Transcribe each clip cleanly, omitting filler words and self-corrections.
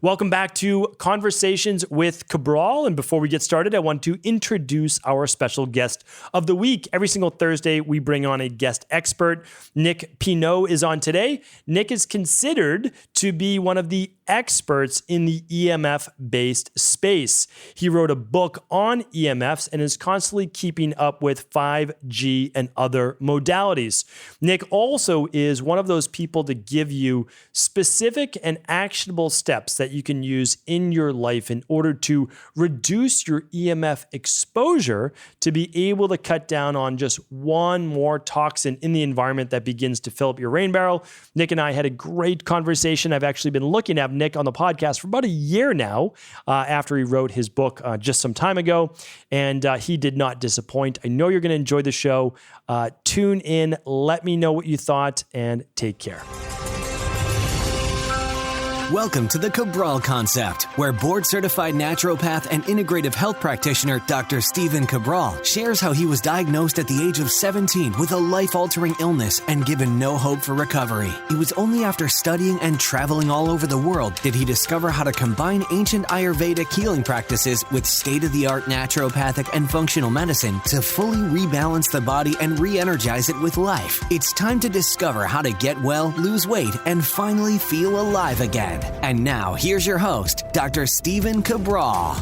Welcome back to Conversations with Cabral. And before we get started, I want to introduce our special guest of the week. Every single Thursday, we bring on a guest expert. Nick Pineault is on today. Nick is considered to be one of the experts in the EMF-based space. He wrote a book on EMFs and is constantly keeping up with 5G and other modalities. Nick also is one of those people to give you specific and actionable steps that you can use in your life in order to reduce your EMF exposure to be able to cut down on just one more toxin in the environment that begins to fill up your rain barrel. Nick and I had a great conversation. I've actually been looking at Nick on the podcast for about a year now after he wrote his book just some time ago, and he did not disappoint. I know you're going to enjoy the show. Tune in, let me know what you thought, and take care. Welcome to the Cabral Concept, where board-certified naturopath and integrative health practitioner Dr. Stephen Cabral shares how he was diagnosed at the age of 17 with a life-altering illness and given no hope for recovery. It was only after studying and traveling all over the world did he discover how to combine ancient Ayurvedic healing practices with state-of-the-art naturopathic and functional medicine to fully rebalance the body and re-energize it with life. It's time to discover how to get well, lose weight, and finally feel alive again. And now, here's your host, Dr. Stephen Cabral.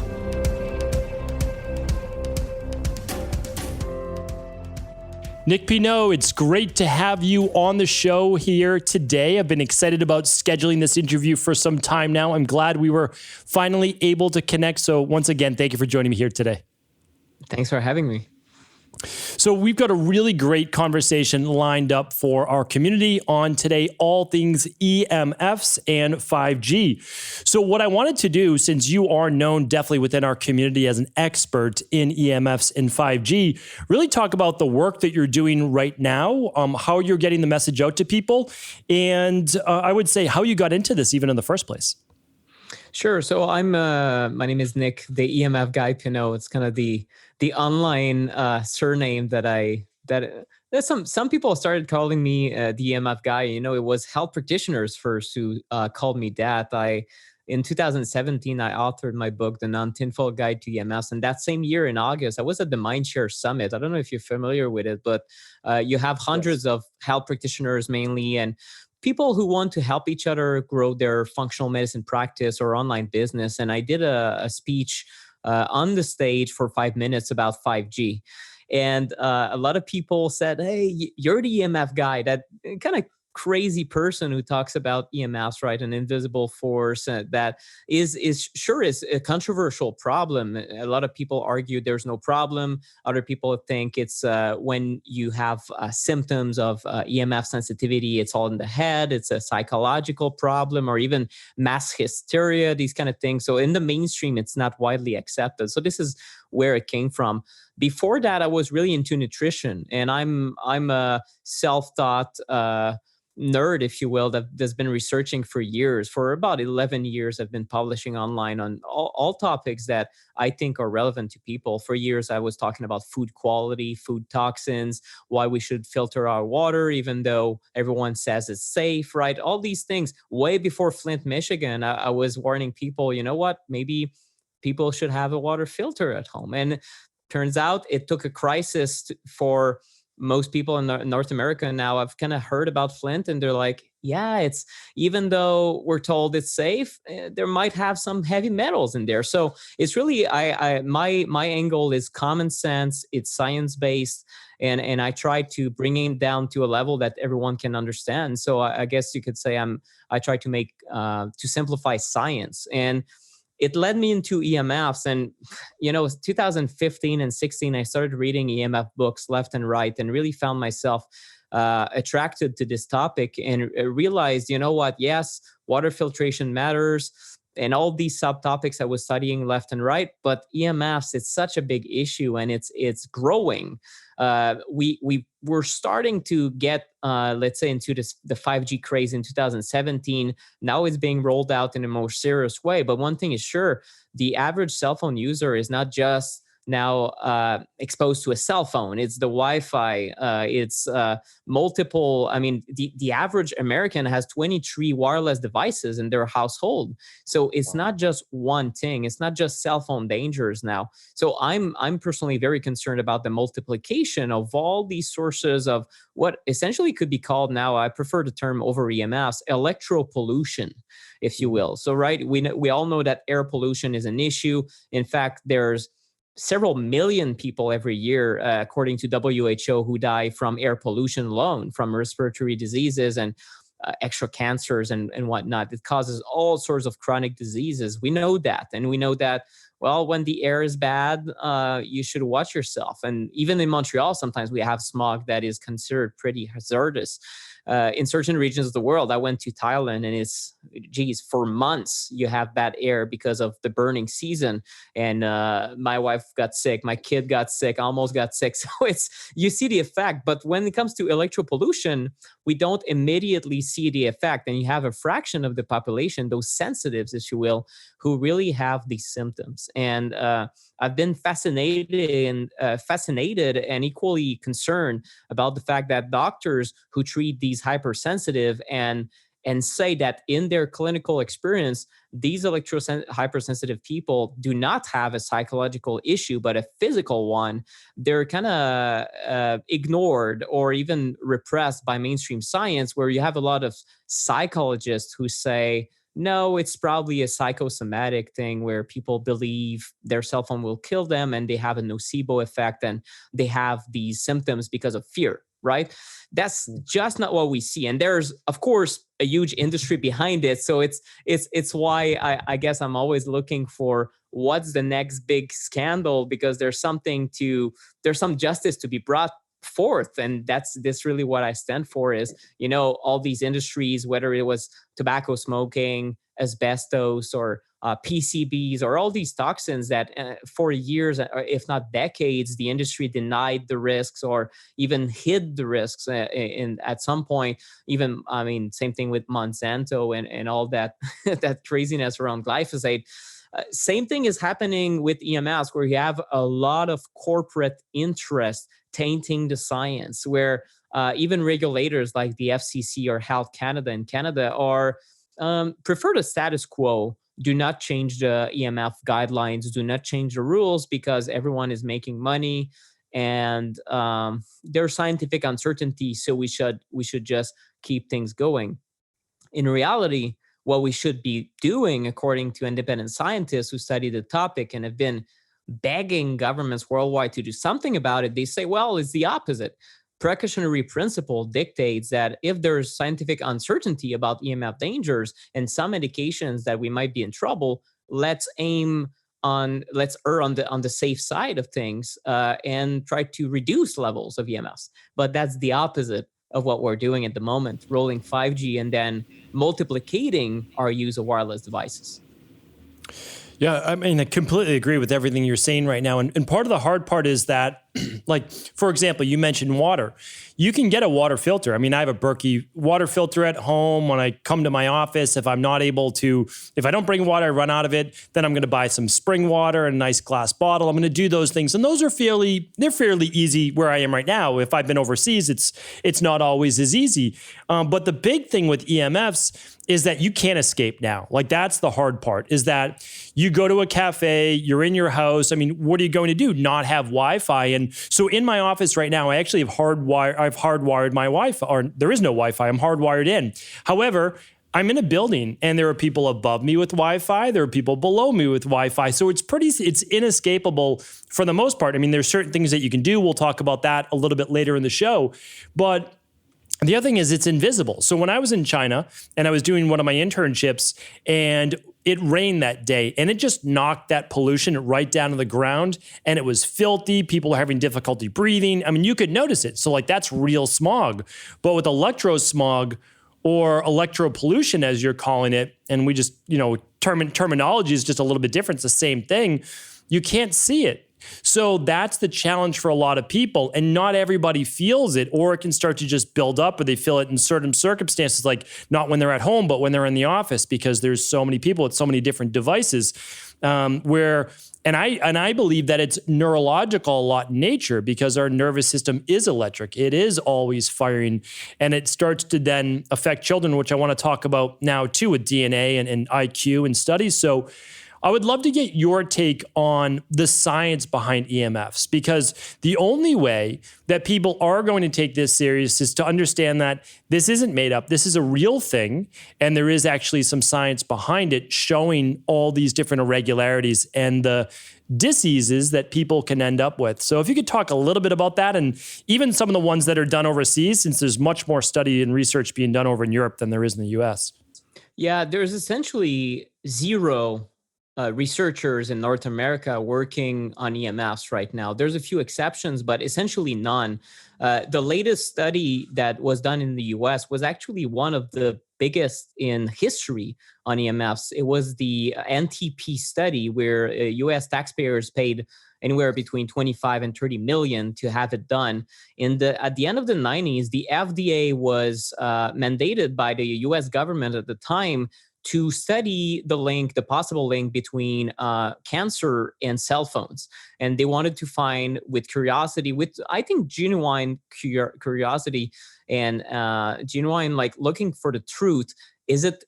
Nick Pineault, it's great to have you on the show here today. I've been excited about scheduling this interview for some time now. I'm glad we were finally able to connect. So once again, thank you for joining me here today. Thanks for having me. So we've got a really great conversation lined up for our community on today, all things EMFs and 5G. So what I wanted to do, since you are known definitely within our community as an expert in EMFs and 5G, really talk about the work that you're doing right now, how you're getting the message out to people, and I would say how you got into this even in the first place. Sure. So my name is Nick, the EMF guy Pineault. It's kind of the online surname that some people started calling me the EMF guy. You know, it was health practitioners first who called me that. In 2017, I authored my book, The Non-Tinfoil Guide to EMFs. And that same year in August, I was at the Mindshare Summit. I don't know if you're familiar with it, but you have hundreds of health practitioners mainly, and people who want to help each other grow their functional medicine practice or online business. And I did a speech on the stage for 5 minutes about 5G. And a lot of people said, hey, you're the EMF guy, that kind of crazy person who talks about EMFs, right? An invisible force that is a controversial problem. A lot of people argue there's no problem. Other people think it's when you have symptoms of EMF sensitivity, it's all in the head. It's a psychological problem, or even mass hysteria, these kind of things. So in the mainstream, it's not widely accepted. So this is where it came from. Before that, I was really into nutrition, and I'm a self-taught nerd, if you will, that's been researching for years. For about 11 years, I've been publishing online on all topics that I think are relevant to people. For years, I was talking about food quality, food toxins, why we should filter our water, even though everyone says it's safe, right? All these things. Way before Flint, Michigan, I was warning people, you know what? Maybe people should have a water filter at home. And turns out it took a crisis for most people in North America. Now I've kind of heard about Flint, and they're like, yeah, it's, even though we're told it's safe, there might have some heavy metals in there. So it's really, my angle is common sense. It's science-based. And I try to bring it down to a level that everyone can understand. So I guess you could say I try to make, to simplify science. And it led me into EMFs. And, 2015 and 16, I started reading EMF books left and right, and really found myself attracted to this topic, and realized, you know what? Yes, water filtration matters, and all these subtopics I was studying left and right. But EMFs, it's such a big issue, and it's growing. We're starting to get, let's say, into the 5G craze in 2017. Now it's being rolled out in a more serious way. But one thing is sure, the average cell phone user is not just now exposed to a cell phone. It's the Wi-Fi. It's multiple. I mean, the average American has 23 wireless devices in their household. So it's not just one thing. It's not just cell phone dangers now. So I'm personally very concerned about the multiplication of all these sources of what essentially could be called now, I prefer the term over EMFs, electropollution, if you will. So, right, we all know that air pollution is an issue. In fact, there's several million people every year, according to WHO, who die from air pollution alone, from respiratory diseases and extra cancers and whatnot. It causes all sorts of chronic diseases. We know that. And we know that, well, when the air is bad, you should watch yourself. And even in Montreal, sometimes we have smog that is considered pretty hazardous. In certain regions of the world, I went to Thailand, and for months you have bad air because of the burning season. And my wife got sick, my kid got sick, almost got sick. So you see the effect. But when it comes to electropollution, we don't immediately see the effect. And you have a fraction of the population, those sensitives, if you will, who really have these symptoms. And I've been fascinated and equally concerned about the fact that doctors who treat these hypersensitive and say that in their clinical experience, these hypersensitive people do not have a psychological issue, but a physical one. They're kind of ignored or even repressed by mainstream science, where you have a lot of psychologists who say, no, it's probably a psychosomatic thing where people believe their cell phone will kill them and they have a nocebo effect and they have these symptoms because of fear, right? That's just not what we see. And there's, of course, a huge industry behind it. So it's why I guess I'm always looking for what's the next big scandal, because there's some justice to be brought forth. And that's really what I stand for is, all these industries, whether it was tobacco smoking, asbestos, or PCBs, or all these toxins that for years, if not decades, the industry denied the risks or even hid the risks at some point. Even, same thing with Monsanto and all that, that craziness around glyphosate. Same thing is happening with EMFs, where you have a lot of corporate interest tainting the science, where even regulators like the FCC or Health Canada in Canada are prefer the status quo, do not change the EMF guidelines, do not change the rules, because everyone is making money and there's scientific uncertainty, so we should just keep things going. In reality, what we should be doing, according to independent scientists who study the topic and have been begging governments worldwide to do something about it, they say, well, it's the opposite. Precautionary principle dictates that if there's scientific uncertainty about EMF dangers and some medications that we might be in trouble, let's err on the safe side of things and try to reduce levels of EMFs. But that's the opposite of what we're doing at the moment, rolling 5G and then multiplicating our use of wireless devices. Yeah, I completely agree with everything you're saying right now. And part of the hard part is that, like, for example, you mentioned water. You can get a water filter. I have a Berkey water filter at home. When I come to my office, if I don't bring water, I run out of it, then I'm going to buy some spring water and a nice glass bottle. I'm going to do those things. And those are fairly easy where I am right now. If I've been overseas, it's not always as easy. But the big thing with EMFs is that you can't escape now. Like, that's the hard part, is that you go to a cafe, you're in your house. What are you going to do? Not have Wi-Fi? And so in my office right now, I actually have hardwired my Wi-Fi, or there is no Wi-Fi. I'm hardwired in. However, I'm in a building and there are people above me with Wi-Fi. There are people below me with Wi-Fi. So it's inescapable for the most part. There's certain things that you can do. We'll talk about that a little bit later in the show. But the other thing is it's invisible. So when I was in China and I was doing one of my internships and it rained that day and it just knocked that pollution right down to the ground and it was filthy. People were having difficulty breathing. You could notice it. So that's real smog. But with electrosmog or electropollution, as you're calling it, and we just, terminology is just a little bit different. It's the same thing. You can't see it. So that's the challenge for a lot of people. And not everybody feels it, or it can start to just build up, or they feel it in certain circumstances, like not when they're at home, but when they're in the office, because there's so many people with so many different devices and I believe that it's neurological a lot in nature, because our nervous system is electric. It is always firing, and it starts to then affect children, which I want to talk about now too, with DNA and IQ and studies. So I would love to get your take on the science behind EMFs, because the only way that people are going to take this serious is to understand that this isn't made up. This is a real thing, and there is actually some science behind it showing all these different irregularities and the diseases that people can end up with. So if you could talk a little bit about that, and even some of the ones that are done overseas, since there's much more study and research being done over in Europe than there is in the US. Yeah, there's essentially zero researchers in North America working on EMFs right now. There's a few exceptions, but essentially none. The latest study that was done in the US was actually one of the biggest in history on EMFs. It was the NTP study, where US taxpayers paid anywhere between 25 and 30 million to have it done. At the end of the 90s, the FDA was mandated by the US government at the time to study the possible link between cancer and cell phones. And they wanted to find, with curiosity, with I think genuine curiosity and genuine, like, looking for the truth, is it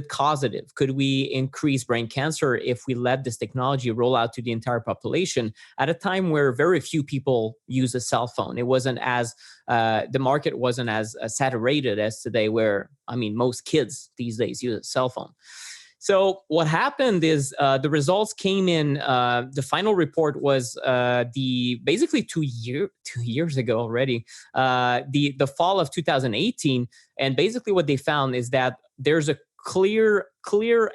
causative? Could we increase brain cancer if we let this technology roll out to the entire population at a time where very few people use a cell phone? It wasn't as the market wasn't as saturated as today, where, I mean, most kids these days use a cell phone. So what happened is the results came in. The final report was basically 2 years ago already, the fall of 2018, and basically what they found is that there's a clear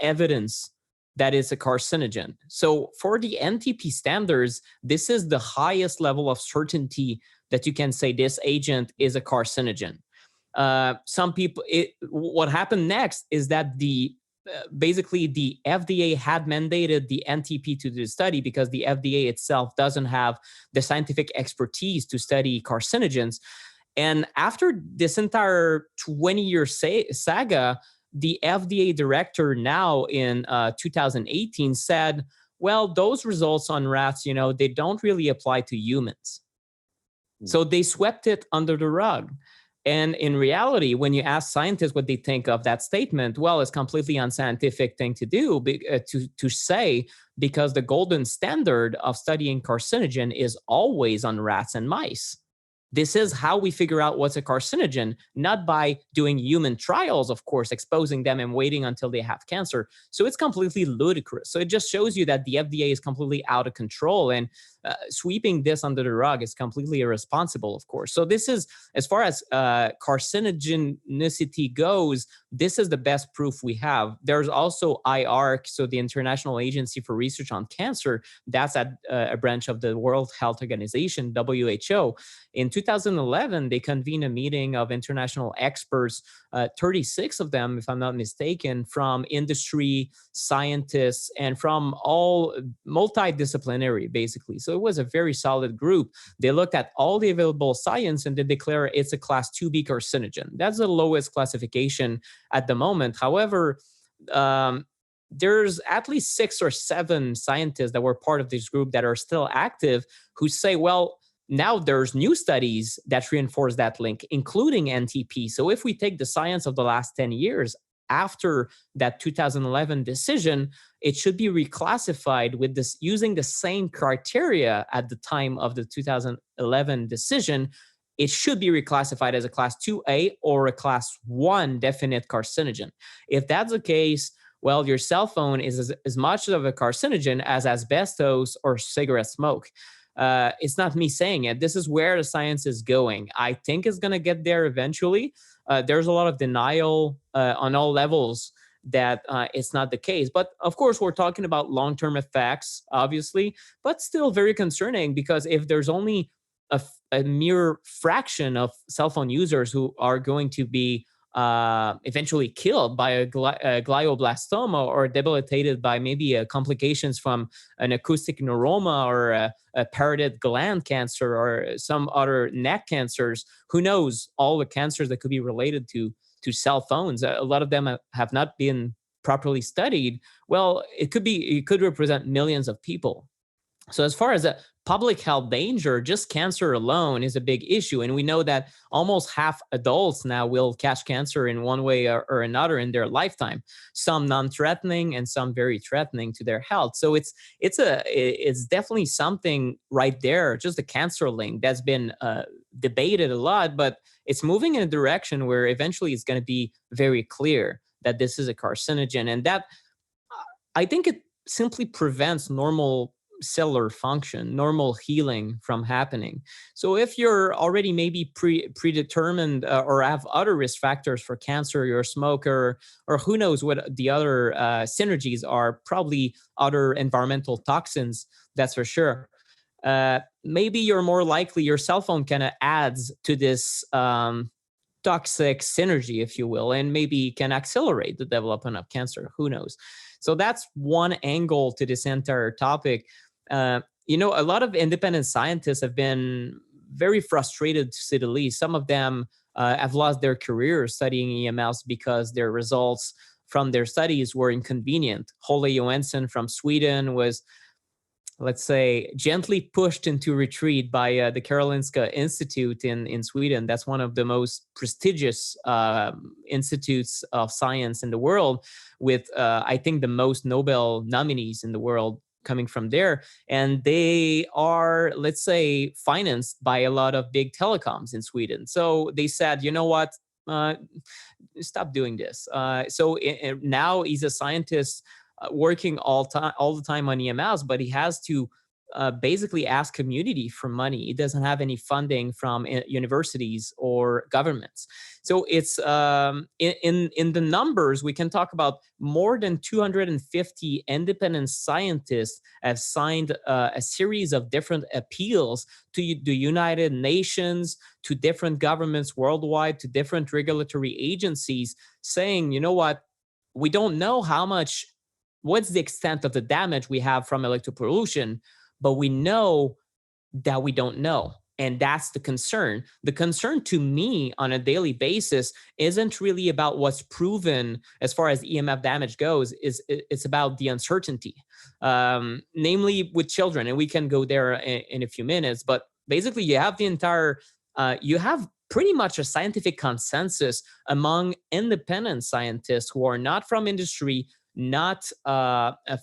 evidence that it's a carcinogen. So for the NTP standards, this is the highest level of certainty that you can say this agent is a carcinogen. What happened next is that basically the FDA had mandated the NTP to do the study, because the FDA itself doesn't have the scientific expertise to study carcinogens. And after this entire 20-year saga, the FDA director now in 2018 said, well, those results on rats, they don't really apply to humans. So they swept it under the rug. And in reality, when you ask scientists what they think of that statement, well, it's completely unscientific thing to do, to say, because the golden standard of studying carcinogen is always on rats and mice. This is how we figure out what's a carcinogen, not by doing human trials, of course, exposing them and waiting until they have cancer. So it's completely ludicrous. So it just shows you that the FDA is completely out of control, and sweeping this under the rug is completely irresponsible, of course. So this is, as far as carcinogenicity goes, this is the best proof we have. There's also IARC, so the International Agency for Research on Cancer. That's a branch of the World Health Organization, WHO. In 2011, they convened a meeting of international experts, 36 of them, if I'm not mistaken, from industry, scientists, and from all multidisciplinary, basically. So it was a very solid group. They looked at all the available science and they declare it's a class 2B carcinogen. That's the lowest classification at the moment. However, there's at least 6 or 7 scientists that were part of this group that are still active, who say, well, now there's new studies that reinforce that link, including NTP. So if we take the science of the last 10 years after that 2011 decision, it should be reclassified with this, using the same criteria at the time of the 2011 decision. It should be reclassified as a class 2A or a class 1 definite carcinogen. If that's the case, well, your cell phone is as much of a carcinogen as asbestos or cigarette smoke. It's not me saying it. This is where the science is going. I think it's going to get there eventually. There's a lot of denial on all levels that it's not the case. But of course, we're talking about long-term effects, obviously, but still very concerning, because if there's only a mere fraction of cell phone users who are going to be eventually killed by a glioblastoma or debilitated by maybe complications from an acoustic neuroma or a parotid gland cancer or some other neck cancers. Who knows? All the cancers that could be related to cell phones. A lot of them have not been properly studied. Well, it could represent millions of people. So as far as a public health danger, just cancer alone is a big issue. And we know that almost half adults now will catch cancer in one way or another in their lifetime, some non-threatening and some very threatening to their health. So it's definitely something right there, just the cancer link that's been debated a lot, but it's moving in a direction where eventually it's going to be very clear that this is a carcinogen. And that, I think it simply prevents normal cellular function, normal healing from happening. So if you're already maybe predetermined or have other risk factors for cancer, you're a smoker, or who knows what the other synergies are, probably other environmental toxins, that's for sure. Maybe you're more likely, your cell phone kind of adds to this toxic synergy, if you will, and maybe can accelerate the development of cancer. Who knows? So that's one angle to this entire topic. A lot of independent scientists have been very frustrated, to say the least. Some of them have lost their careers studying EMFs because their results from their studies were inconvenient. Ole Johansson from Sweden was, let's say, gently pushed into retreat by the Karolinska Institute in Sweden. That's one of the most prestigious institutes of science in the world, with, I think, the most Nobel nominees in the world coming from there. And they are, let's say, financed by a lot of big telecoms in Sweden. So they said, you know what? Stop doing this. So now he's a scientist working all the time on EMFs, but he has to basically ask community for money. He doesn't have any funding from universities or governments. So it's in the numbers, we can talk about more than 250 independent scientists have signed a series of different appeals to the United Nations, to different governments worldwide, to different regulatory agencies, saying, you know what, we don't know what's the extent of the damage we have from electropollution, but we know that we don't know. And that's the concern. The concern to me on a daily basis isn't really about what's proven as far as EMF damage goes. It's about the uncertainty, namely with children. And we can go there in a few minutes. But basically, you have you have pretty much a scientific consensus among independent scientists who are not from industry, not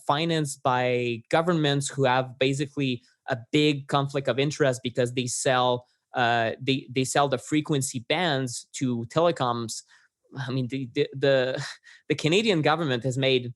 financed by governments, who have basically a big conflict of interest because they sell the frequency bands to telecoms. I mean, the Canadian government has made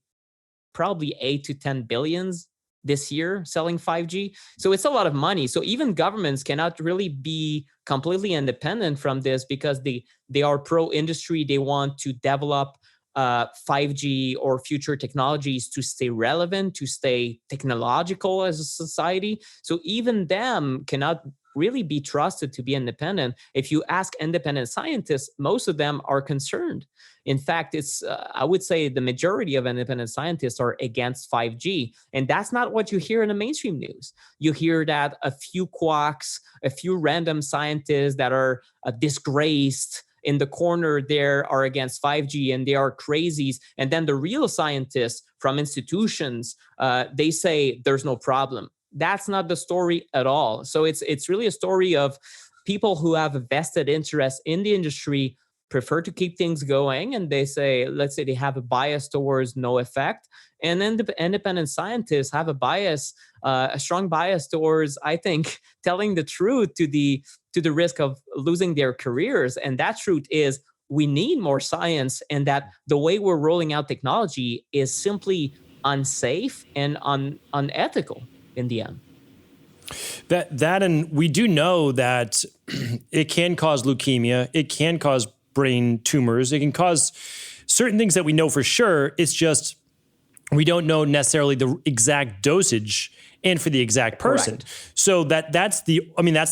probably 8 to 10 billions this year selling 5G. So it's a lot of money. So even governments cannot really be completely independent from this because they are pro-industry. They want to develop 5G or future technologies to stay relevant, to stay technological as a society. So even them cannot really be trusted to be independent. If you ask independent scientists, most of them are concerned. In fact, it's I would say the majority of independent scientists are against 5G. And that's not what you hear in the mainstream news. You hear that a few quacks, a few random scientists that are disgraced in the corner there are against 5G and they are crazies. And then the real scientists from institutions, they say there's no problem. That's not the story at all. So it's really a story of people who have a vested interest in the industry, prefer to keep things going, and they say, let's say they have a bias towards no effect. And then the independent scientists have a bias, a strong bias towards, I think, telling the truth to the risk of losing their careers. And that truth is we need more science, and that the way we're rolling out technology is simply unsafe and unethical in the end. That and we do know that it can cause leukemia, it can cause brain tumors, it can cause certain things that we know for sure. It's just we don't know necessarily the exact dosage and for the exact person. Correct. So that's the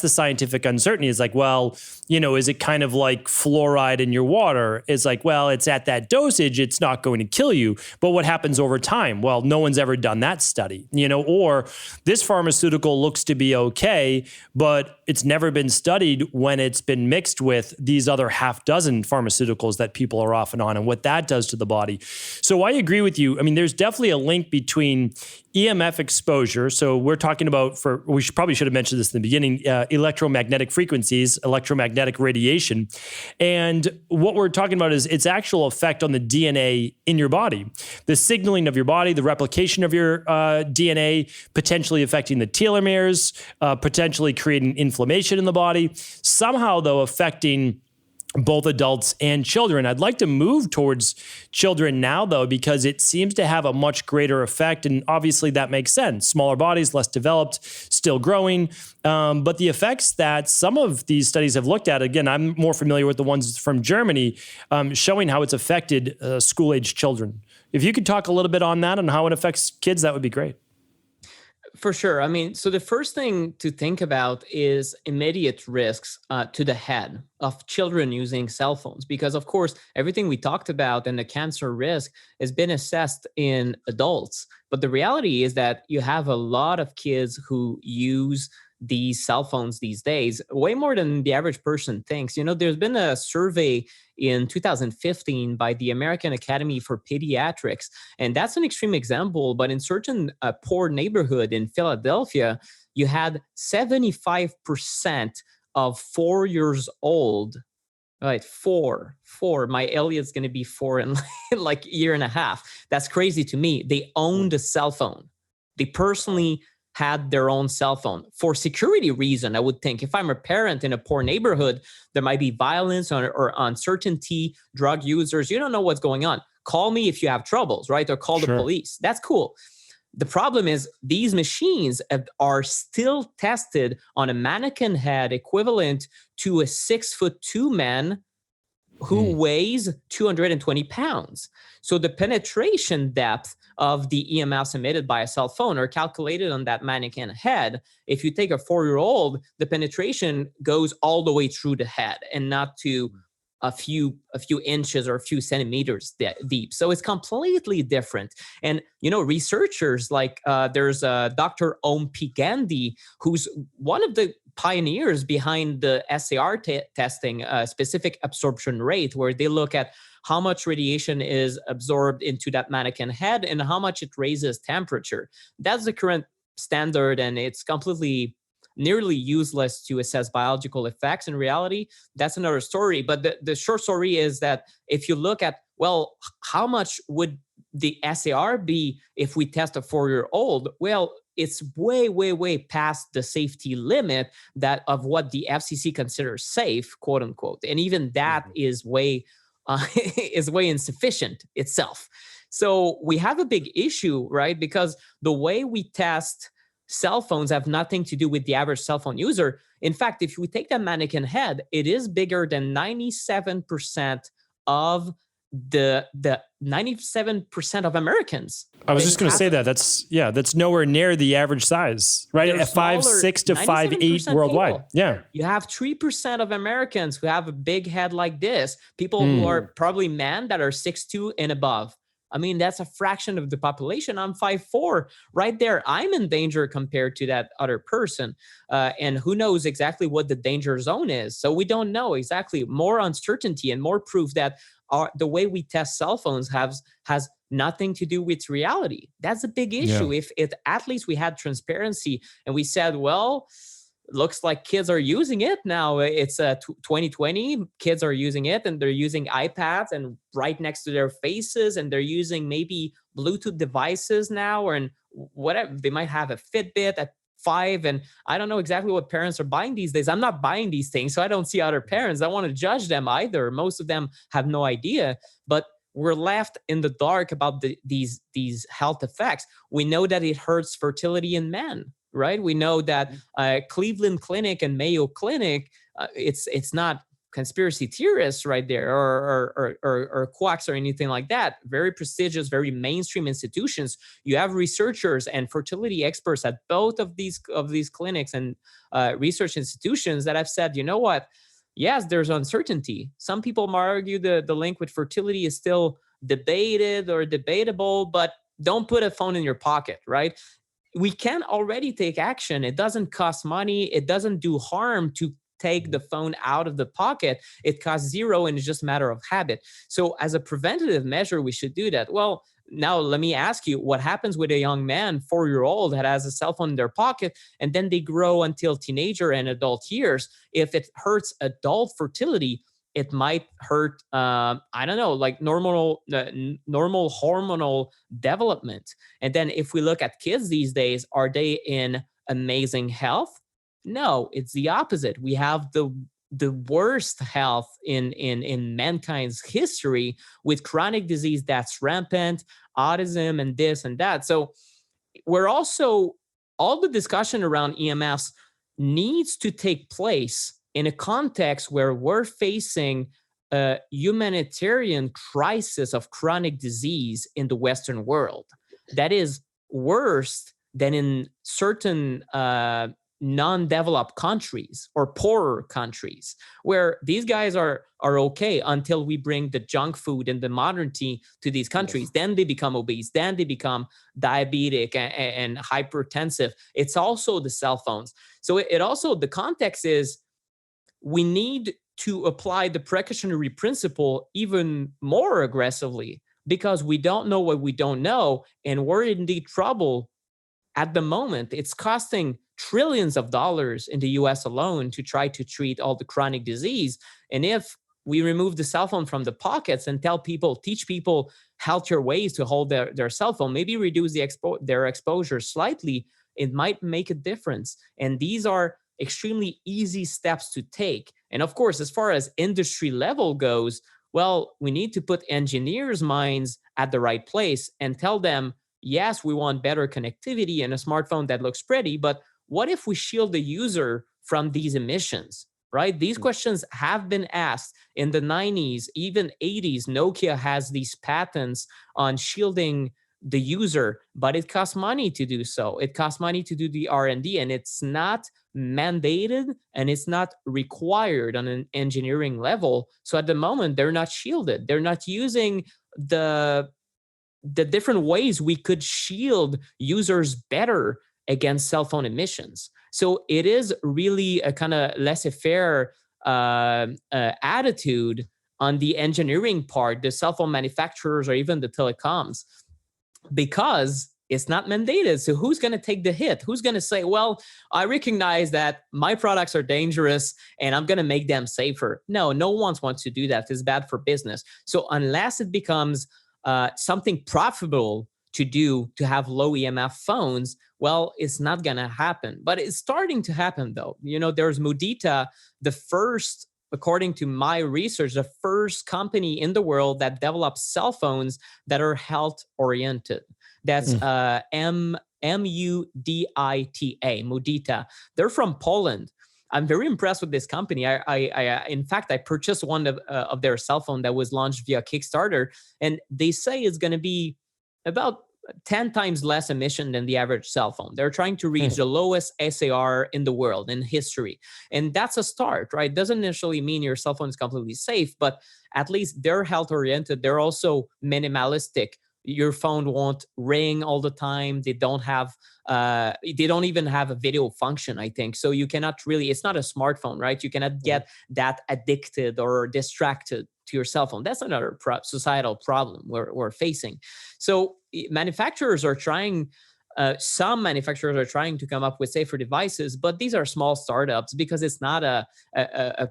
scientific uncertainty. Is like, well, is it kind of like fluoride in your water? It's like, well, it's at that dosage, it's not going to kill you. But what happens over time? Well, no one's ever done that study, or this pharmaceutical looks to be okay, but it's never been studied when it's been mixed with these other half dozen pharmaceuticals that people are often on and what that does to the body. So I agree with you. I mean, there's definitely a link between EMF exposure. So we're talking about, probably should have mentioned this in the beginning, electromagnetic frequencies, electromagnetic radiation. And what we're talking about is its actual effect on the DNA in your body, the signaling of your body, the replication of your DNA, potentially affecting the telomeres, potentially creating inflammation in the body, somehow though affecting both adults and children. I'd like to move towards children now, though, because it seems to have a much greater effect. And obviously that makes sense. Smaller bodies, less developed, still growing. But the effects that some of these studies have looked at, again, I'm more familiar with the ones from Germany, showing how it's affected school-age children. If you could talk a little bit on that and how it affects kids, that would be great. For sure. I mean, so the first thing to think about is immediate risks to the head of children using cell phones, because of course, everything we talked about and the cancer risk has been assessed in adults. But the reality is that you have a lot of kids who use these cell phones these days, way more than the average person thinks. There's been a survey in 2015 by the American Academy for Pediatrics, and that's an extreme example. But in certain poor neighborhood in Philadelphia, you had 75% of 4 years old, right? Four. My Elliot's going to be 4 in like a year and a half. That's crazy to me. They owned a cell phone. They personally had their own cell phone for security reason. I would think if I'm a parent in a poor neighborhood, there might be violence or uncertainty, drug users. You don't know what's going on. Call me if you have troubles, right? Or call the police. That's cool. The problem is these machines are still tested on a mannequin head equivalent to a 6'2" man who weighs 220 pounds. So the penetration depth of the EMFs emitted by a cell phone are calculated on that mannequin head. If you take a 4-year-old, the penetration goes all the way through the head and not to a few inches or a few centimeters deep. So it's completely different. And, researchers like there's Dr. Om P. Gandhi, who's one of the pioneers behind the SAR testing, specific absorption rate, where they look at how much radiation is absorbed into that mannequin head and how much it raises temperature. That's the current standard, and it's completely nearly useless to assess biological effects. In reality, that's another story. But the short story is that if you look at, well, how much would the SAR be if we test a 4-year-old? Well, it's way, way, way past the safety limit that of what the FCC considers safe, quote unquote. And even that is way insufficient itself. So we have a big issue, right? Because the way we test cell phones have nothing to do with the average cell phone user. In fact, if we take that mannequin head, it is bigger than 97% of the 97% of Americans. I was just going to say that's nowhere near the average size, right? At 5'6" to 5'8" worldwide. People. Yeah. You have 3% of Americans who have a big head like this, people who are probably men that are 6'2" and above. I mean, that's a fraction of the population. I'm 5'4", right there. I'm in danger compared to that other person. And who knows exactly what the danger zone is. So we don't know exactly. More uncertainty and more proof that the way we test cell phones has nothing to do with reality. That's a big issue. Yeah. If at least we had transparency and we said, well, looks like kids are using it now. It's 2020. Kids are using it, and they're using iPads and right next to their faces, and they're using maybe Bluetooth devices now, and whatever. They might have a Fitbit at 5, and I don't know exactly what parents are buying these days. I'm not buying these things, so I don't see other parents. I want to judge them either. Most of them have no idea, but we're left in the dark about these health effects. We know that it hurts fertility in men. Right? We know that Cleveland Clinic and Mayo Clinic, it's not conspiracy theorists right there, or quacks or anything like that. Very prestigious, very mainstream institutions. You have researchers and fertility experts at both of these clinics and research institutions that have said, you know what? Yes, there's uncertainty. Some people might argue the link with fertility is still debated or debatable, but don't put a phone in your pocket, right? We can already take action. It doesn't cost money. It doesn't do harm to take the phone out of the pocket. It costs zero, and it's just a matter of habit. So as a preventative measure, we should do that. Well, now let me ask you, what happens with a young man, 4-year-old, that has a cell phone in their pocket, and then they grow until teenager and adult years? If it hurts adult fertility, it might hurt, I don't know, like normal hormonal development. And then if we look at kids these days, are they in amazing health? No, it's the opposite. We have the worst health in mankind's history, with chronic disease that's rampant, autism, and this and that. So we're also, all the discussion around EMFs needs to take place in a context where we're facing a humanitarian crisis of chronic disease in the Western world that is worse than in certain non-developed countries or poorer countries, where these guys are okay until we bring the junk food and the modernity to these countries. Yes. Then they become obese. Then they become diabetic and hypertensive. It's also the cell phones. So it also, the context is, we need to apply the precautionary principle even more aggressively, because we don't know what we don't know, and we're in deep trouble at the moment. It's costing trillions of dollars in the US alone to try to treat all the chronic disease. And if we remove the cell phone from the pockets and teach people healthier ways to hold their cell phone, maybe reduce their exposure slightly, it might make a difference. And these are extremely easy steps to take. And of course, as far as industry level goes, well, we need to put engineers' minds at the right place and tell them, yes, we want better connectivity and a smartphone that looks pretty, but what if we shield the user from these emissions, right? These questions have been asked in the 90s, even 80s. Nokia has these patents on shielding the user, but it costs money to do so. It costs money to do the R&D, and it's not mandated and it's not required on an engineering level. So at the moment, they're not shielded. They're not using the different ways we could shield users better against cell phone emissions. So it is really a kind of laissez-faire attitude on the engineering part, the cell phone manufacturers or even the telecoms, because it's not mandated. So who's going to take the hit? Who's going to say, well, I recognize that my products are dangerous and I'm going to make them safer? No one wants to do that. It's bad for business. So unless it becomes something profitable to have low EMF phones, well, it's not going to happen. But it's starting to happen, though. You know, there's Mudita, the first, according to my research, the first company in the world that develops cell phones that are health oriented. That's Mudita, Mudita. They're from Poland. I'm very impressed with this company. I in fact, I purchased one of their cell phone that was launched via Kickstarter, and they say it's going to be about 10 times less emission than the average cell phone. They're trying to reach the lowest SAR in the world, in history. And that's a start, right? Doesn't necessarily mean your cell phone is completely safe, but at least they're health oriented. They're also minimalistic. Your phone won't ring all the time. They don't even have a video function, I think. So you cannot really, it's not a smartphone, right? You cannot get that addicted or distracted to your cell phone. That's another societal problem we're facing. So manufacturers are trying, some manufacturers are trying to come up with safer devices, but these are small startups because it's not a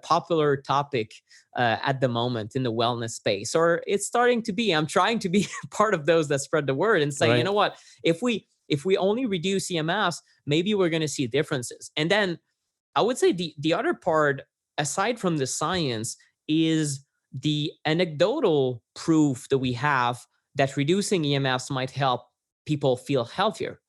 popular topic at the moment in the wellness space, or it's starting to be. I'm trying to be part of those that spread the word and say, right, you know what, if we only reduce EMFs, maybe we're going to see differences. And then I would say the other part, aside from the science, is the anecdotal proof that we have that reducing EMFs might help people feel healthier.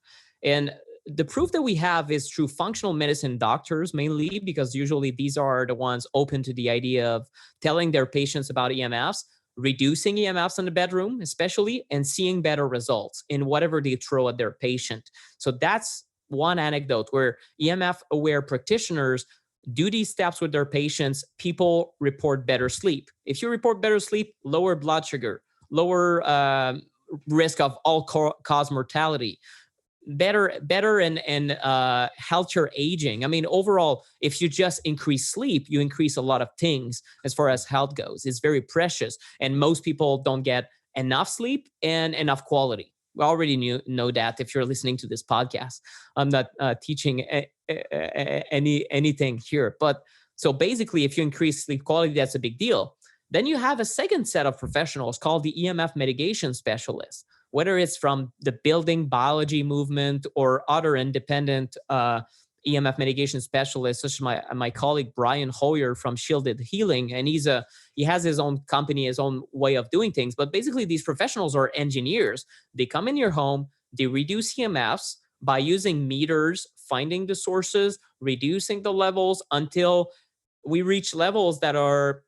And the proof that we have is through functional medicine doctors mainly, because usually these are the ones open to the idea of telling their patients about EMFs, reducing EMFs in the bedroom, especially, and seeing better results in whatever they throw at their patient. So that's one anecdote where EMF aware practitioners do these steps with their patients. People report better sleep. If you report better sleep, lower blood sugar, lower risk of all-cause mortality, better and healthier aging. I mean, overall, if you just increase sleep, you increase a lot of things as far as health goes. It's very precious, and most people don't get enough sleep and enough quality. We already know that if you're listening to this podcast. I'm not teaching anything here, but so basically, if you increase sleep quality, that's a big deal. Then you have a second set of professionals called the EMF mitigation specialists, whether it's from the building biology movement or other independent EMF mitigation specialists, such as my colleague Brian Hoyer from Shielded Healing, and he has his own company, his own way of doing things. But basically, these professionals are engineers. They come in your home, they reduce EMFs by using meters, finding the sources, reducing the levels until we reach levels that are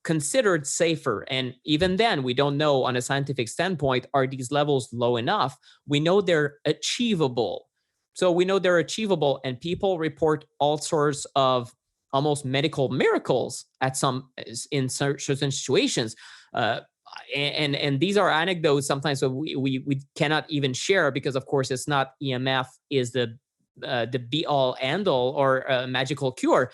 considered safer. And even then, we don't know on a scientific standpoint, are these levels low enough? We know they're achievable. So we know they're achievable, and people report all sorts of almost medical miracles in certain situations. And these are anecdotes sometimes that we cannot even share, because of course it's not EMF is the be all end all or a magical cure.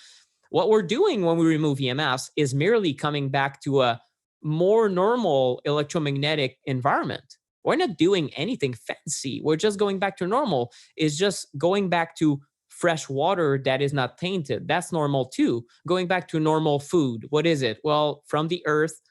What we're doing when we remove EMFs is merely coming back to a more normal electromagnetic environment. We're not doing anything fancy. We're just going back to normal. It's just going back to fresh water that is not tainted. That's normal too. Going back to normal food. What is it? Well, from the earth,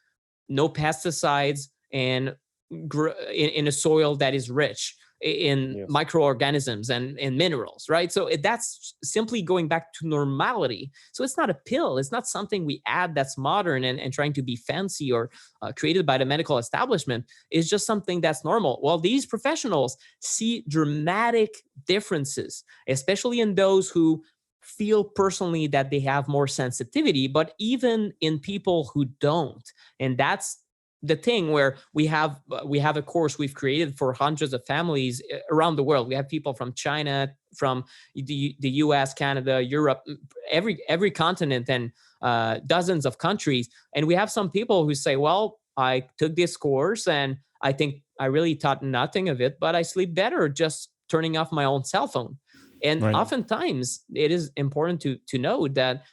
no pesticides, and in a soil that is rich in microorganisms and minerals, right? So that's simply going back to normality. So it's not a pill. It's not something we add that's modern and trying to be fancy or created by the medical establishment. It's just something that's normal. Well, these professionals see dramatic differences, especially in those who feel personally that they have more sensitivity, but even in people who don't. And that's the thing where we have a course we've created for hundreds of families around the world. We have people from China, from the US, Canada, Europe, every continent, and dozens of countries. And we have some people who say, well, I took this course and I think I really thought nothing of it, but I sleep better just turning off my own cell phone. And oftentimes it is important to note that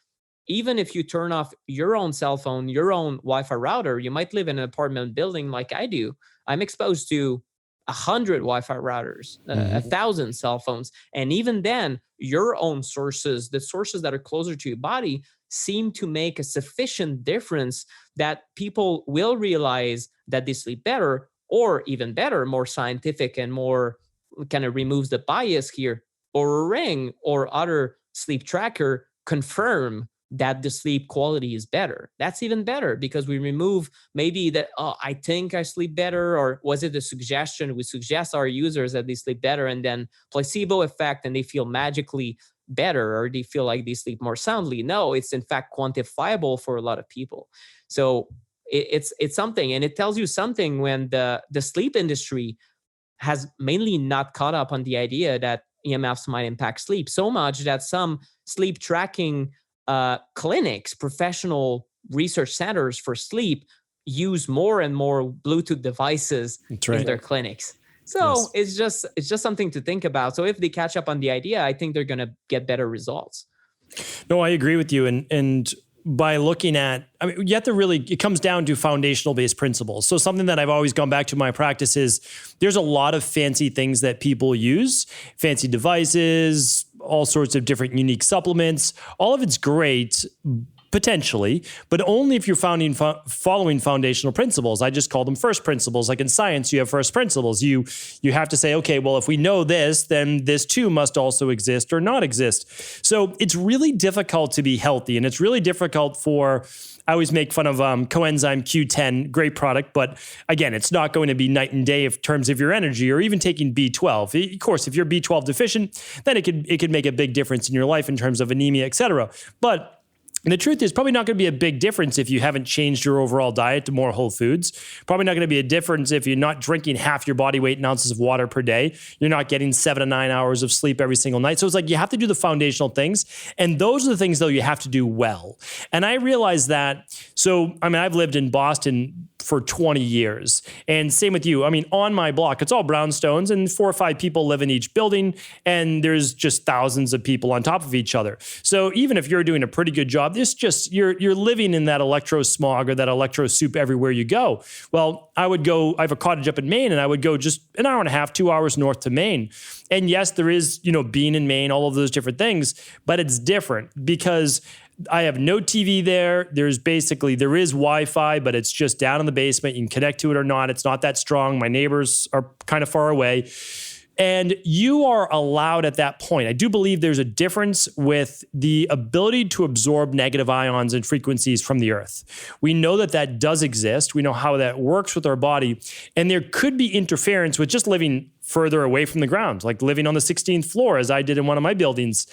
even if you turn off your own cell phone, your own Wi-Fi router, you might live in an apartment building like I do. I'm exposed to 100 Wi-Fi routers, 1,000 cell phones. And even then, your own sources, the sources that are closer to your body, seem to make a sufficient difference that people will realize that they sleep better, or even better, more scientific and more kind of removes the bias here. Or a Ring or other sleep tracker confirm that the sleep quality is better. That's even better, because we remove maybe that, I think I sleep better, or was it a suggestion? We suggest our users that they sleep better, and then placebo effect, and they feel magically better, or they feel like they sleep more soundly. No, it's in fact quantifiable for a lot of people. So it's something, and it tells you something when the sleep industry has mainly not caught up on the idea that EMFs might impact sleep so much that some sleep tracking clinics, professional research centers for sleep, use more and more Bluetooth devices in their clinics. So it's just something to think about. So if they catch up on the idea, I think they're going to get better results. No, I agree with you. And by looking at, I mean, you have to really, it comes down to foundational based principles. So something that I've always gone back to in my practice is there's a lot of fancy things that people use, fancy devices, all sorts of different unique supplements. All of it's great, Potentially, but only if you're following foundational principles. I just call them first principles. Like in science, you have first principles. You have to say, okay, well, if we know this, then this too must also exist or not exist. So it's really difficult to be healthy, and it's really difficult for, I always make fun of coenzyme Q10, great product, but again, it's not going to be night and day in terms of your energy or even taking B12. Of course, if you're B12 deficient, then it could make a big difference in your life in terms of anemia, et cetera. But and the truth is probably not going to be a big difference if you haven't changed your overall diet to more whole foods. Probably not going to be a difference if you're not drinking half your body weight in ounces of water per day. You're not getting 7 to 9 hours of sleep every single night. So it's like you have to do the foundational things. And those are the things, though, you have to do well. And I realized that. So, I mean, I've lived in Boston for 20 years. And same with you. I mean, on my block, it's all brownstones and 4 or 5 people live in each building. And there's just thousands of people on top of each other. So even if you're doing a pretty good job, it's just you're living in that electro smog or that electro soup everywhere you go. Well, I have a cottage up in Maine, and I would go just an hour and a half, 2 hours north to Maine. And yes, there is, being in Maine, all of those different things, but it's different because I have no TV there. There is Wi-Fi, but it's just down in the basement. You can connect to it or not. It's not that strong. My neighbors are kind of far away. And you are allowed at that point. I do believe there's a difference with the ability to absorb negative ions and frequencies from the earth. We know that does exist. We know how that works with our body. And there could be interference with just living further away from the ground, like living on the 16th floor, as I did in one of my buildings,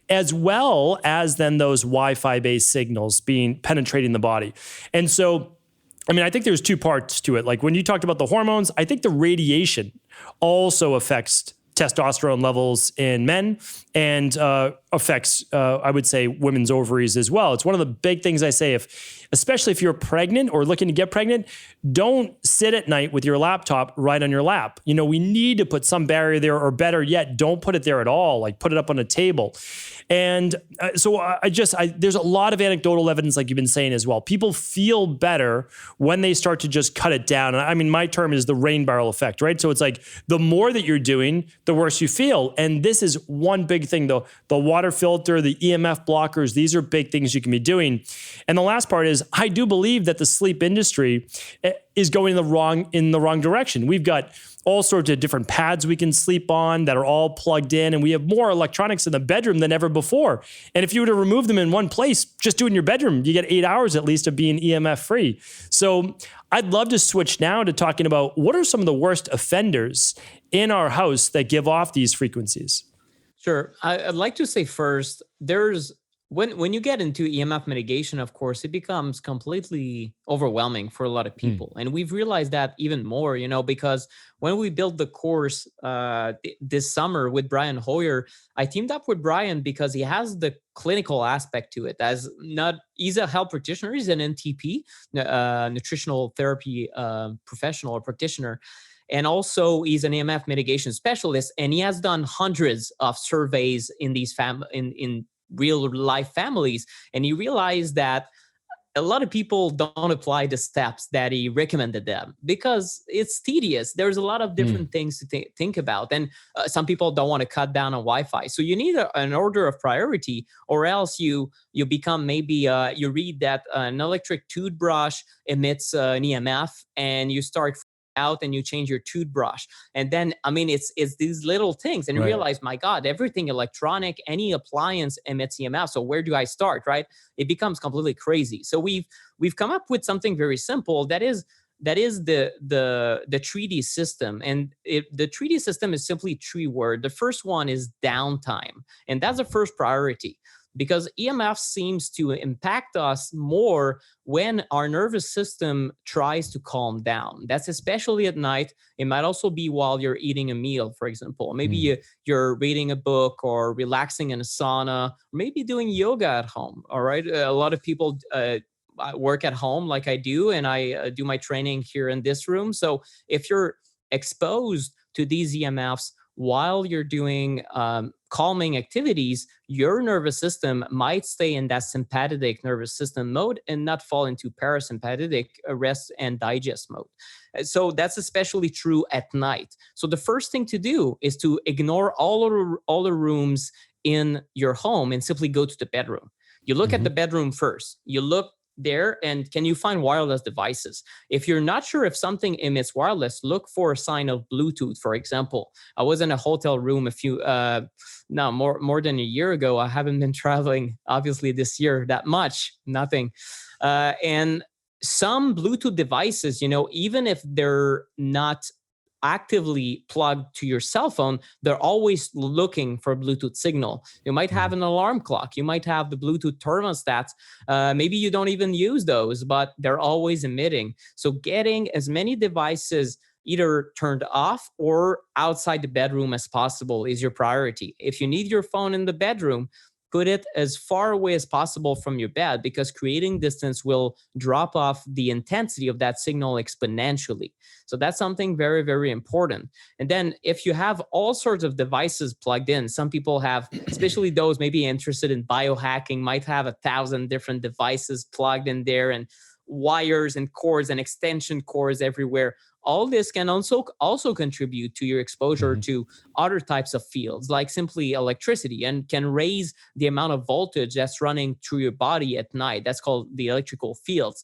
as well as then those Wi-Fi based signals penetrating the body. And so, I mean, I think there's 2 parts to it. Like when you talked about the hormones, I think the radiation also affects testosterone levels in men and affects, I would say, women's ovaries as well. It's one of the big things I say, especially if you're pregnant or looking to get pregnant, don't sit at night with your laptop right on your lap. We need to put some barrier there, or better yet, don't put it there at all. Like put it up on a table. And so there's a lot of anecdotal evidence, like you've been saying as well. People feel better when they start to just cut it down. And I mean, my term is the rain barrel effect, right? So it's like the more that you're doing, the worse you feel. And this is one big thing, though. The water filter, the EMF blockers, these are big things you can be doing. And the last part is, I do believe that the sleep industry is going in the wrong direction. We've got all sorts of different pads we can sleep on that are all plugged in, and we have more electronics in the bedroom than ever before. And if you were to remove them in one place, just do it in your bedroom, you get 8 hours at least of being EMF free. So I'd love to switch now to talking about what are some of the worst offenders in our house that give off these frequencies. Sure. I'd like to say first, when you get into EMF mitigation, of course, it becomes completely overwhelming for a lot of people. And we've realized that even more, because when we built the course this summer with Brian Hoyer, I teamed up with Brian because he has the clinical aspect to it. He's a health practitioner, he's an NTP, nutritional therapy professional or practitioner. And also he's an EMF mitigation specialist, and he has done hundreds of surveys in these in real life families. And he realized that a lot of people don't apply the steps that he recommended them because it's tedious. There's a lot of different things to think about. And some people don't want to cut down on Wi-Fi. So you need an order of priority, or else you become maybe, you read that an electric toothbrush emits an EMF and you start out and you change your toothbrush. And then, I mean, it's these little things, and you realize, my God, everything electronic, any appliance emits EMF. So where do I start, right? It becomes completely crazy. So we've come up with something very simple that is the treaty system. And the treaty system is simply 3 words. The first one is downtime. And that's the first priority, because EMF seems to impact us more when our nervous system tries to calm down. That's especially at night. It might also be while you're eating a meal, for example. Maybe you're reading a book or relaxing in a sauna, or maybe doing yoga at home. All right. A lot of people work at home like I do, and I do my training here in this room. So if you're exposed to these EMFs while you're doing calming activities, your nervous system might stay in that sympathetic nervous system mode and not fall into parasympathetic rest and digest mode. So that's especially true at night. So the first thing to do is to ignore all the rooms in your home and simply go to the bedroom. You look at the bedroom first. You look there, and can you find wireless devices? If you're not sure if something emits wireless, look for a sign of Bluetooth, for example. I was in a hotel room more than a year ago. I haven't been traveling, obviously, this year that much, nothing. And some Bluetooth devices, even if they're not actively plugged to your cell phone, they're always looking for a Bluetooth signal. You might have an alarm clock. You might have the Bluetooth thermostats. Maybe you don't even use those, but they're always emitting. So getting as many devices either turned off or outside the bedroom as possible is your priority. If you need your phone in the bedroom, put it as far away as possible from your bed, because creating distance will drop off the intensity of that signal exponentially. So that's something very, very important. And then if you have all sorts of devices plugged in, some people have, especially those maybe interested in biohacking, might have 1,000 different devices plugged in there, and wires and cords and extension cords everywhere. All this can also contribute to your exposure to other types of fields, like simply electricity, and can raise the amount of voltage that's running through your body at night. That's called the electrical fields.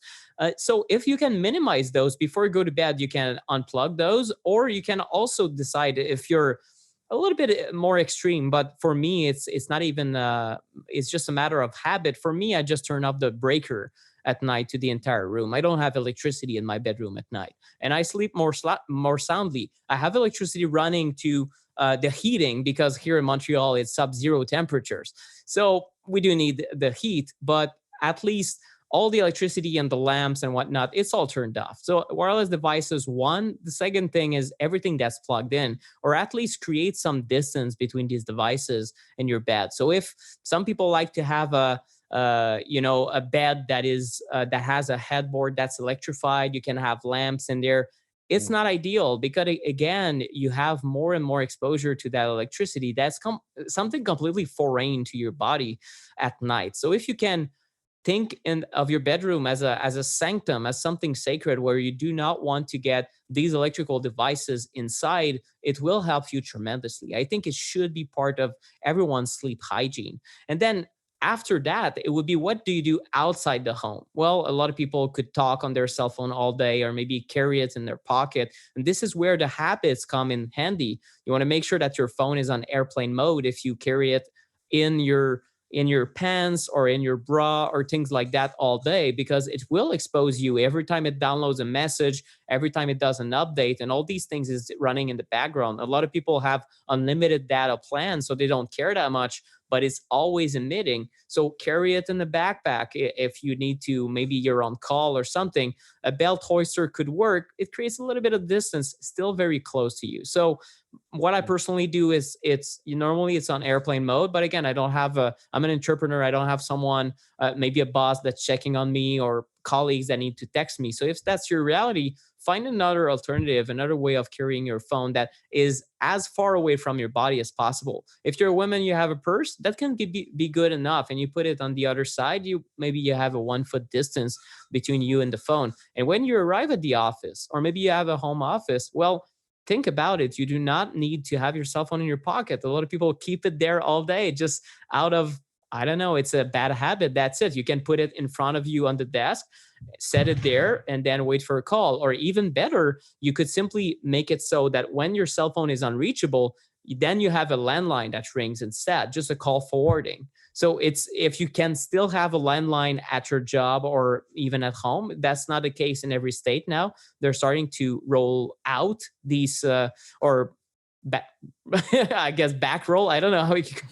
So if you can minimize those before you go to bed, you can unplug those, or you can also decide if you're a little bit more extreme. But for me, it's not even, it's just a matter of habit. For me, I just turn off the breaker at night to the entire room. I don't have electricity in my bedroom at night, and I sleep more soundly. I have electricity running to the heating, because here in Montreal it's sub-zero temperatures, so we do need the heat. But at least all the electricity and the lamps and whatnot, it's all turned off. So wireless devices, one. The second thing is everything that's plugged in, or at least create some distance between these devices and your bed. So if some people like to have a bed that is that has a headboard that's electrified, you can have lamps in there. It's not ideal, because again, you have more and more exposure to that electricity. That's something completely foreign to your body at night. So if you can think of your bedroom as a sanctum, as something sacred, where you do not want to get these electrical devices inside, it will help you tremendously. I think it should be part of everyone's sleep hygiene. And then after that, it would be, what do you do outside the home? Well, a lot of people could talk on their cell phone all day, or maybe carry it in their pocket. And this is where the habits come in handy. You want to make sure that your phone is on airplane mode if you carry it in your pants or in your bra or things like that all day, because it will expose you every time it downloads a message, every time it does an update, and all these things is running in the background. A lot of people have unlimited data plans, so they don't care that much, but it's always emitting. So carry it in the backpack if you need to. Maybe you're on call or something. A belt hoister could work. It creates a little bit of distance, still very close to you. So what I personally do is normally it's on airplane mode, but again, I'm an entrepreneur. I don't have someone, maybe a boss that's checking on me, or colleagues that need to text me. So if that's your reality, find another alternative, another way of carrying your phone that is as far away from your body as possible. If you're a woman, you have a purse, that can be good enough, and you put it on the other side. Maybe you have a 1 foot distance between you and the phone. And when you arrive at the office, or maybe you have a home office, well, think about it. You do not need to have your cell phone in your pocket. A lot of people keep it there all day, just out of, I don't know, it's a bad habit. That's it. You can put it in front of you on the desk, set it there, and then wait for a call. Or even better, you could simply make it so that when your cell phone is unreachable, then you have a landline that rings instead, just a call forwarding. So if you can still have a landline at your job or even at home, that's not the case in every state now. They're starting to roll out these I guess back roll. I don't know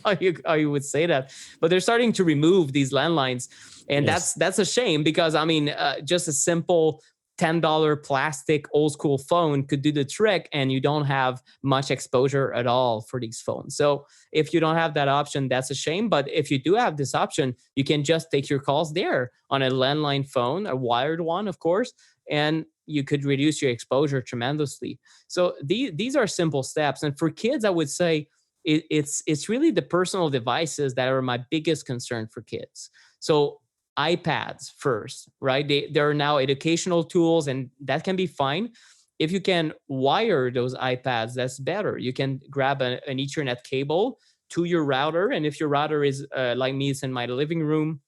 how you would say that, but they're starting to remove these landlines, and yes, that's a shame, because I mean, just a simple $10 plastic old school phone could do the trick, and you don't have much exposure at all for these phones. So if you don't have that option, that's a shame. But if you do have this option, you can just take your calls there on a landline phone, a wired one, of course, and you could reduce your exposure tremendously. So these are simple steps. And for kids, I would say it's really the personal devices that are my biggest concern for kids. So iPads first, right? There are now educational tools, and that can be fine. If you can wire those iPads, that's better. You can grab an Ethernet cable to your router. And if your router is like me, it's in my living room,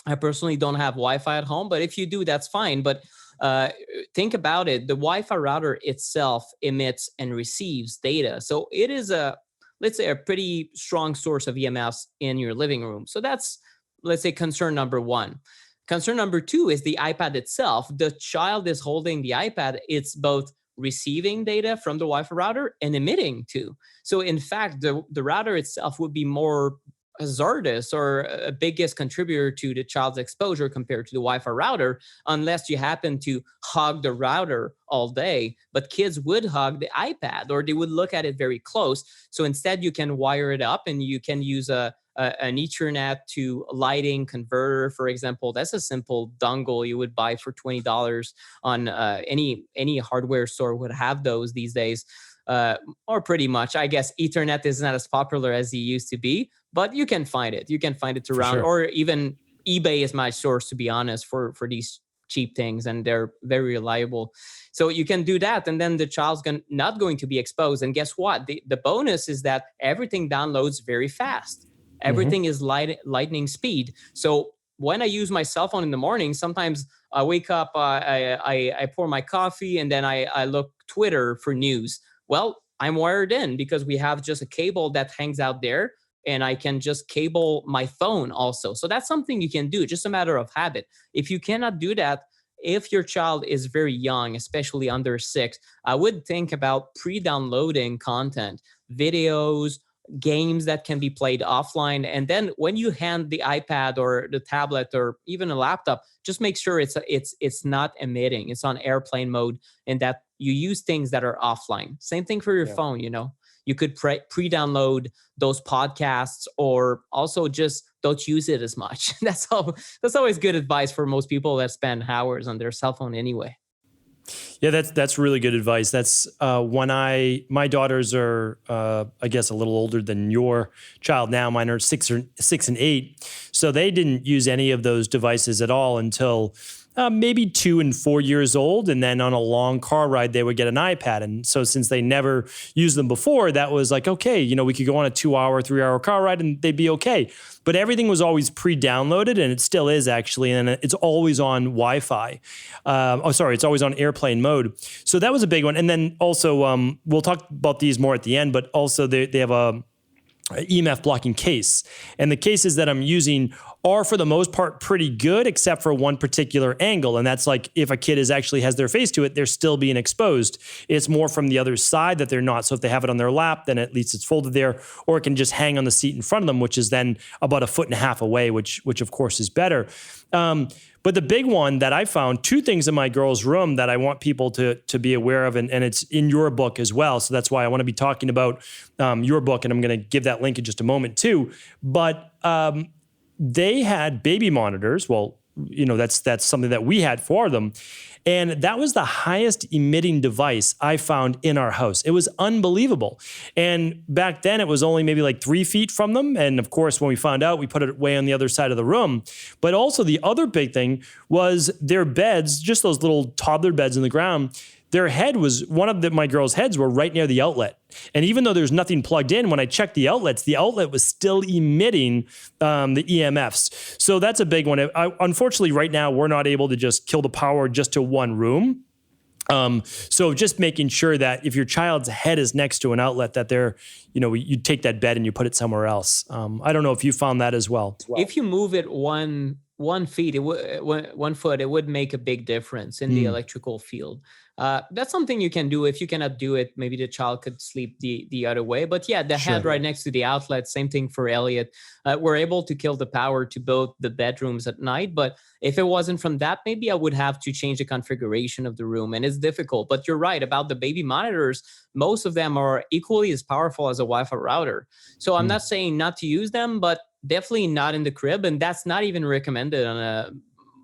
I personally don't have Wi-Fi at home, but if you do, that's fine. But uh, think about it. The Wi-Fi router itself emits and receives data. So it is let's say, a pretty strong source of EMFs in your living room. So that's, let's say, concern number one. Concern number two is the iPad itself. The child is holding the iPad. It's both receiving data from the Wi-Fi router and emitting too. So in fact, the router itself would be more hazardous or a biggest contributor to the child's exposure compared to the Wi-Fi router, unless you happen to hug the router all day. But kids would hug the iPad, or they would look at it very close. So instead, you can wire it up and you can use an Ethernet to lighting converter, for example. That's a simple dongle you would buy for $20 on any hardware store would have those these days. Or pretty much. I guess Ethernet is not as popular as it used to be, but you can find it. You can find it around, sure. or even eBay is my source, to be honest, for these cheap things, and they're very reliable. So you can do that, and then the child's not going to be exposed. And guess what? The bonus is that everything downloads very fast. Everything is lightning speed. So when I use my cell phone in the morning, sometimes I wake up, I pour my coffee, and then I look Twitter for news. Well, I'm wired in because we have just a cable that hangs out there, and I can just cable my phone also. So that's something you can do, just a matter of habit. If you cannot do that, if your child is very young, especially under 6, I would think about pre-downloading content, videos, games that can be played offline. And then when you hand the iPad or the tablet or even a laptop, just make sure it's not emitting. It's on airplane mode, and that you use things that are offline. Same thing for your phone. You could pre-download those podcasts, or also just don't use it as much. That's always good advice for most people that spend hours on their cell phone anyway. Yeah, that's really good advice. That's my daughters are, I guess, a little older than your child now. Mine are 6 and 8. So they didn't use any of those devices at all until maybe 2 and 4 years old. And then on a long car ride, they would get an iPad. And so since they never used them before, that was like, okay, we could go on a 2-hour, 3-hour car ride and they'd be okay. But everything was always pre-downloaded, and it still is actually, and it's always on Wi-Fi. It's always on airplane mode. So that was a big one. And then also, we'll talk about these more at the end, but also they have a EMF blocking case. And the cases that I'm using are for the most part pretty good, except for one particular angle. And that's like if a kid has their face to it, they're still being exposed. It's more from the other side that they're not. So if they have it on their lap, then at least it's folded there, or it can just hang on the seat in front of them, which is then about 1.5 feet away, which of course is better. But the big one that I found, 2 things in my girl's room that I want people to be aware of, and it's in your book as well. So that's why I want to be talking about your book, and I'm going to give that link in just a moment too. But they had baby monitors. Well, that's something that we had for them. And that was the highest emitting device I found in our house. It was unbelievable. And back then it was only maybe like 3 feet from them. And of course, when we found out, we put it way on the other side of the room. But also the other big thing was their beds, just those little toddler beds in the ground. Their head was, my girl's heads were right near the outlet. And even though there's nothing plugged in, when I checked the outlet was still emitting the EMFs. So that's a big one. Unfortunately, right now, we're not able to just kill the power just to one room. So just making sure that if your child's head is next to an outlet, that you take that bed and you put it somewhere else. I don't know if you found that as well. If you move it 1 feet, 1 foot, it would make a big difference in the electrical field. That's something you can do. If you cannot do it, maybe the child could sleep the other way. But yeah, the head right next to the outlet, same thing for Elliot. We're able to kill the power to both the bedrooms at night. But if it wasn't from that, maybe I would have to change the configuration of the room. And it's difficult. But you're right about the baby monitors. Most of them are equally as powerful as a Wi-Fi router. So I'm not saying not to use them, but definitely not in the crib. And that's not even recommended on a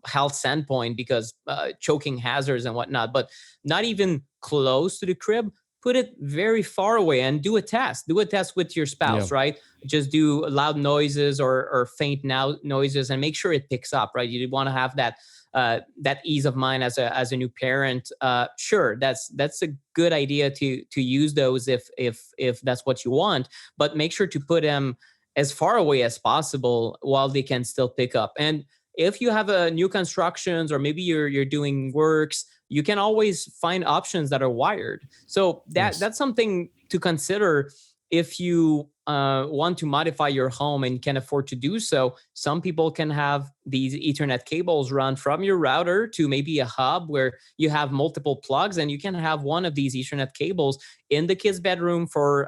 health standpoint because choking hazards and whatnot, but not even close to the crib. Put it very far away and do a test. Do a test with your spouse, right? Just do loud noises or faint noises and make sure it picks up, right? You want to have that ease of mind as a new parent. Sure, that's a good idea to use those if that's what you want, but make sure to put them as far away as possible while they can still pick up. And if you have a new constructions or maybe you're doing works, you can always find options that are wired. So that's something to consider if you want to modify your home and can afford to do so. Some people can have these Ethernet cables run from your router to maybe a hub where you have multiple plugs, and you can have one of these Ethernet cables in the kid's bedroom for,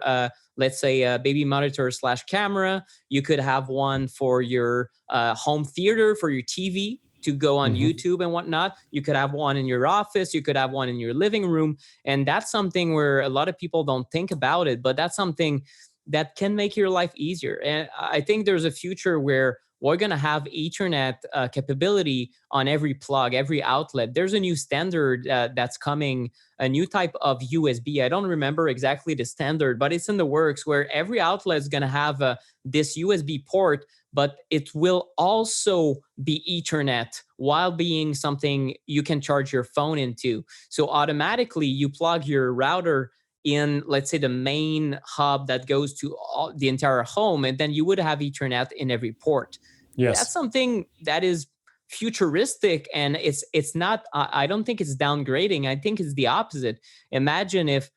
let's say, a baby monitor / camera. You could have one for your home theater, for your TV to go on YouTube and whatnot. You could have one in your office. You could have one in your living room. And that's something where a lot of people don't think about it, but that's something that can make your life easier. And I think there's a future where we're going to have Ethernet capability on every plug, every outlet. There's a new standard that's coming, a new type of USB. I don't remember exactly the standard, but it's in the works where every outlet is going to have this USB port, but it will also be Ethernet while being something you can charge your phone into. So automatically you plug your router in, let's say, the main hub that goes to the entire home, and then you would have Ethernet in every port. Yes. That's something that is futuristic, and it's not, I don't think it's downgrading. I think it's the opposite. Imagine if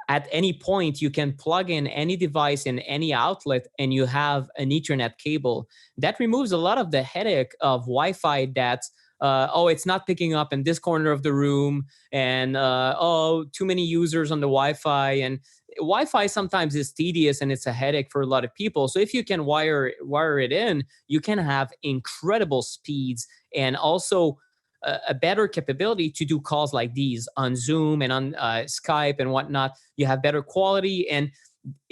at any point you can plug in any device in any outlet and you have an Ethernet cable. That removes a lot of the headache of Wi-Fi that's it's not picking up in this corner of the room, and too many users on the Wi-Fi. And Wi-Fi sometimes is tedious and it's a headache for a lot of people. So if you can wire it in, you can have incredible speeds and also a better capability to do calls like these on Zoom and on Skype and whatnot. You have better quality, and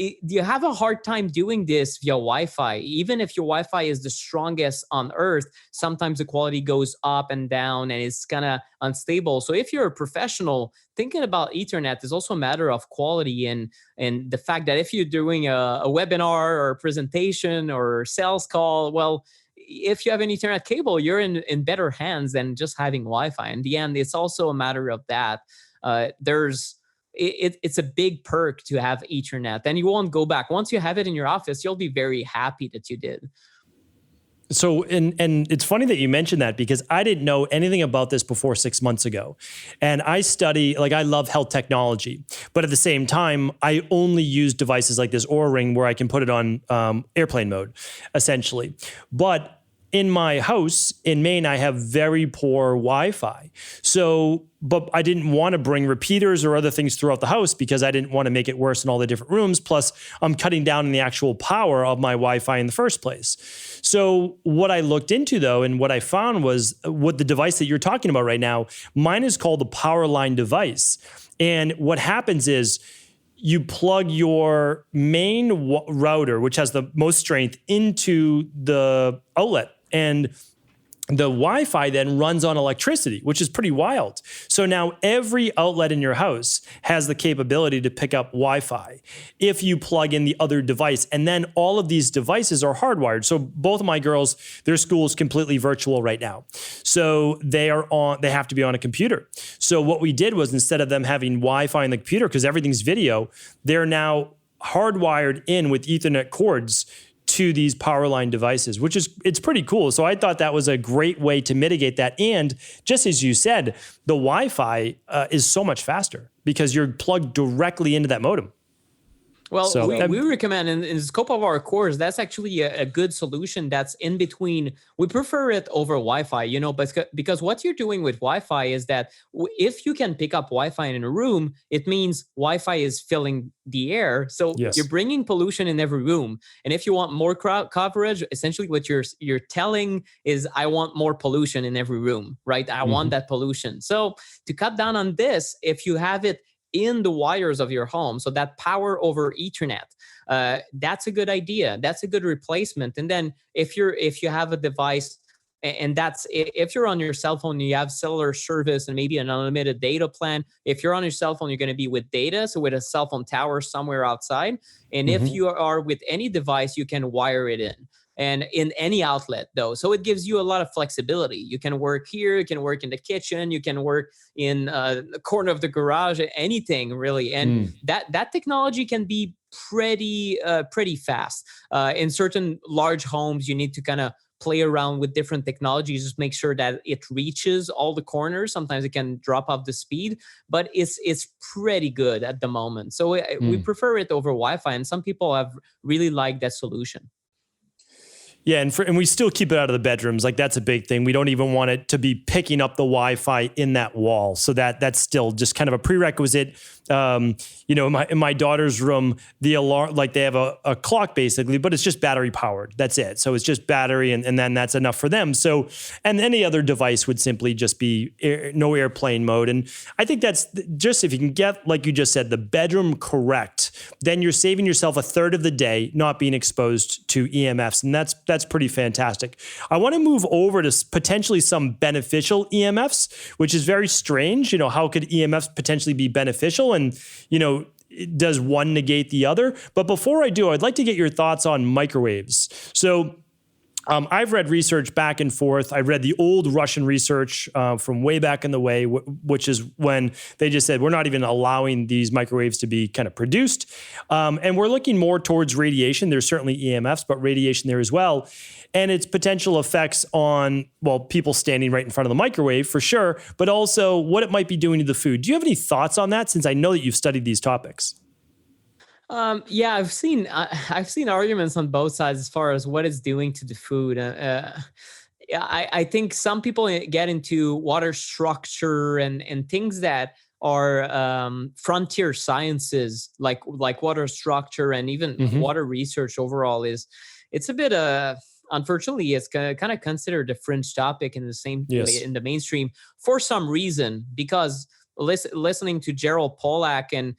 you have a hard time doing this via Wi-Fi. Even if your Wi-Fi is the strongest on earth, sometimes the quality goes up and down and it's kind of unstable. So if you're a professional, thinking about Ethernet is also a matter of quality and the fact that if you're doing a webinar or a presentation or sales call, well, if you have an Ethernet cable, you're in better hands than just having Wi-Fi. In the end, it's also a matter of that. It's a big perk to have Ethernet, and you won't go back. Once you have it in your office, you'll be very happy that you did. So, and it's funny that you mentioned that, because I didn't know anything about this before 6 months ago. And I love health technology, but at the same time, I only use devices like this Oura Ring where I can put it on airplane mode, essentially. But in my house in Maine, I have very poor Wi-Fi. So, but I didn't want to bring repeaters or other things throughout the house because I didn't want to make it worse in all the different rooms. Plus, I'm cutting down on the actual power of my Wi-Fi in the first place. So what I looked into, though, and what I found was what the device that you're talking about right now, mine is called the power line device. And what happens is you plug your main router, which has the most strength, into the outlet. And the Wi-Fi then runs on electricity, which is pretty wild. So now every outlet in your house has the capability to pick up Wi-Fi if you plug in the other device. And then all of these devices are hardwired. So both of my girls, their school is completely virtual right now. So they have to be on a computer. So what we did was, instead of them having Wi-Fi on the computer, because everything's video, they're now hardwired in with Ethernet cords to these power line devices, it's pretty cool. So I thought that was a great way to mitigate that. And just as you said, the Wi-Fi is so much faster because you're plugged directly into that modem. Well, so, we recommend in the scope of our course, that's actually a good solution that's in between. We prefer it over Wi-Fi, because what you're doing with Wi-Fi is that if you can pick up Wi-Fi in a room, it means Wi-Fi is filling the air. So You're bringing pollution in every room. And if you want more coverage, essentially what you're telling is, I want more pollution in every room, right? I want that pollution. So to cut down on this, if you have it in the wires of your home, so that power over Ethernet, that's a good idea. That's a good replacement. And then if you have a device, and that's if you're on your cell phone, you have cellular service and maybe an unlimited data plan. If you're on your cell phone, you're going to be with data, so with a cell phone tower somewhere outside. And if you are with any device, you can wire it in. And in any outlet, though. So it gives you a lot of flexibility. You can work here, you can work in the kitchen, you can work in the corner of the garage, anything really. And that technology can be pretty fast. In certain large homes, you need to kind of play around with different technologies, just make sure that it reaches all the corners. Sometimes it can drop off the speed, but it's pretty good at the moment. So we prefer it over Wi-Fi, and some people have really liked that solution. Yeah, and we still keep it out of the bedrooms. Like, that's a big thing. We don't even want it to be picking up the Wi-Fi in that wall. So that's still just kind of a prerequisite. In my daughter's room, the alarm, like, they have a clock basically, but it's just battery powered. That's it. So it's just battery, and then that's enough for them. So, and any other device would simply just be no airplane mode. And I think that's just, if you can get, like you just said, the bedroom correct, then you're saving yourself a third of the day not being exposed to EMFs. And that's pretty fantastic. I want to move over to potentially some beneficial EMFs, which is very strange. How could EMFs potentially be beneficial? And, does one negate the other? But before I do, I'd like to get your thoughts on microwaves. So I've read research back and forth. I read the old Russian research from way back in the way, which is when they just said, we're not even allowing these microwaves to be kind of produced. And we're looking more towards radiation. There's certainly EMFs, but radiation there as well. And its potential effects on, people standing right in front of the microwave for sure, but also what it might be doing to the food. Do you have any thoughts on that, since I know that you've studied these topics? Yeah, I've seen arguments on both sides as far as what it's doing to the food. I think some people get into water structure and things that are frontier sciences, like water structure and even water research overall. It's a bit unfortunately, it's kind of considered a fringe topic in the mainstream for some reason, because listening to Gerald Pollack and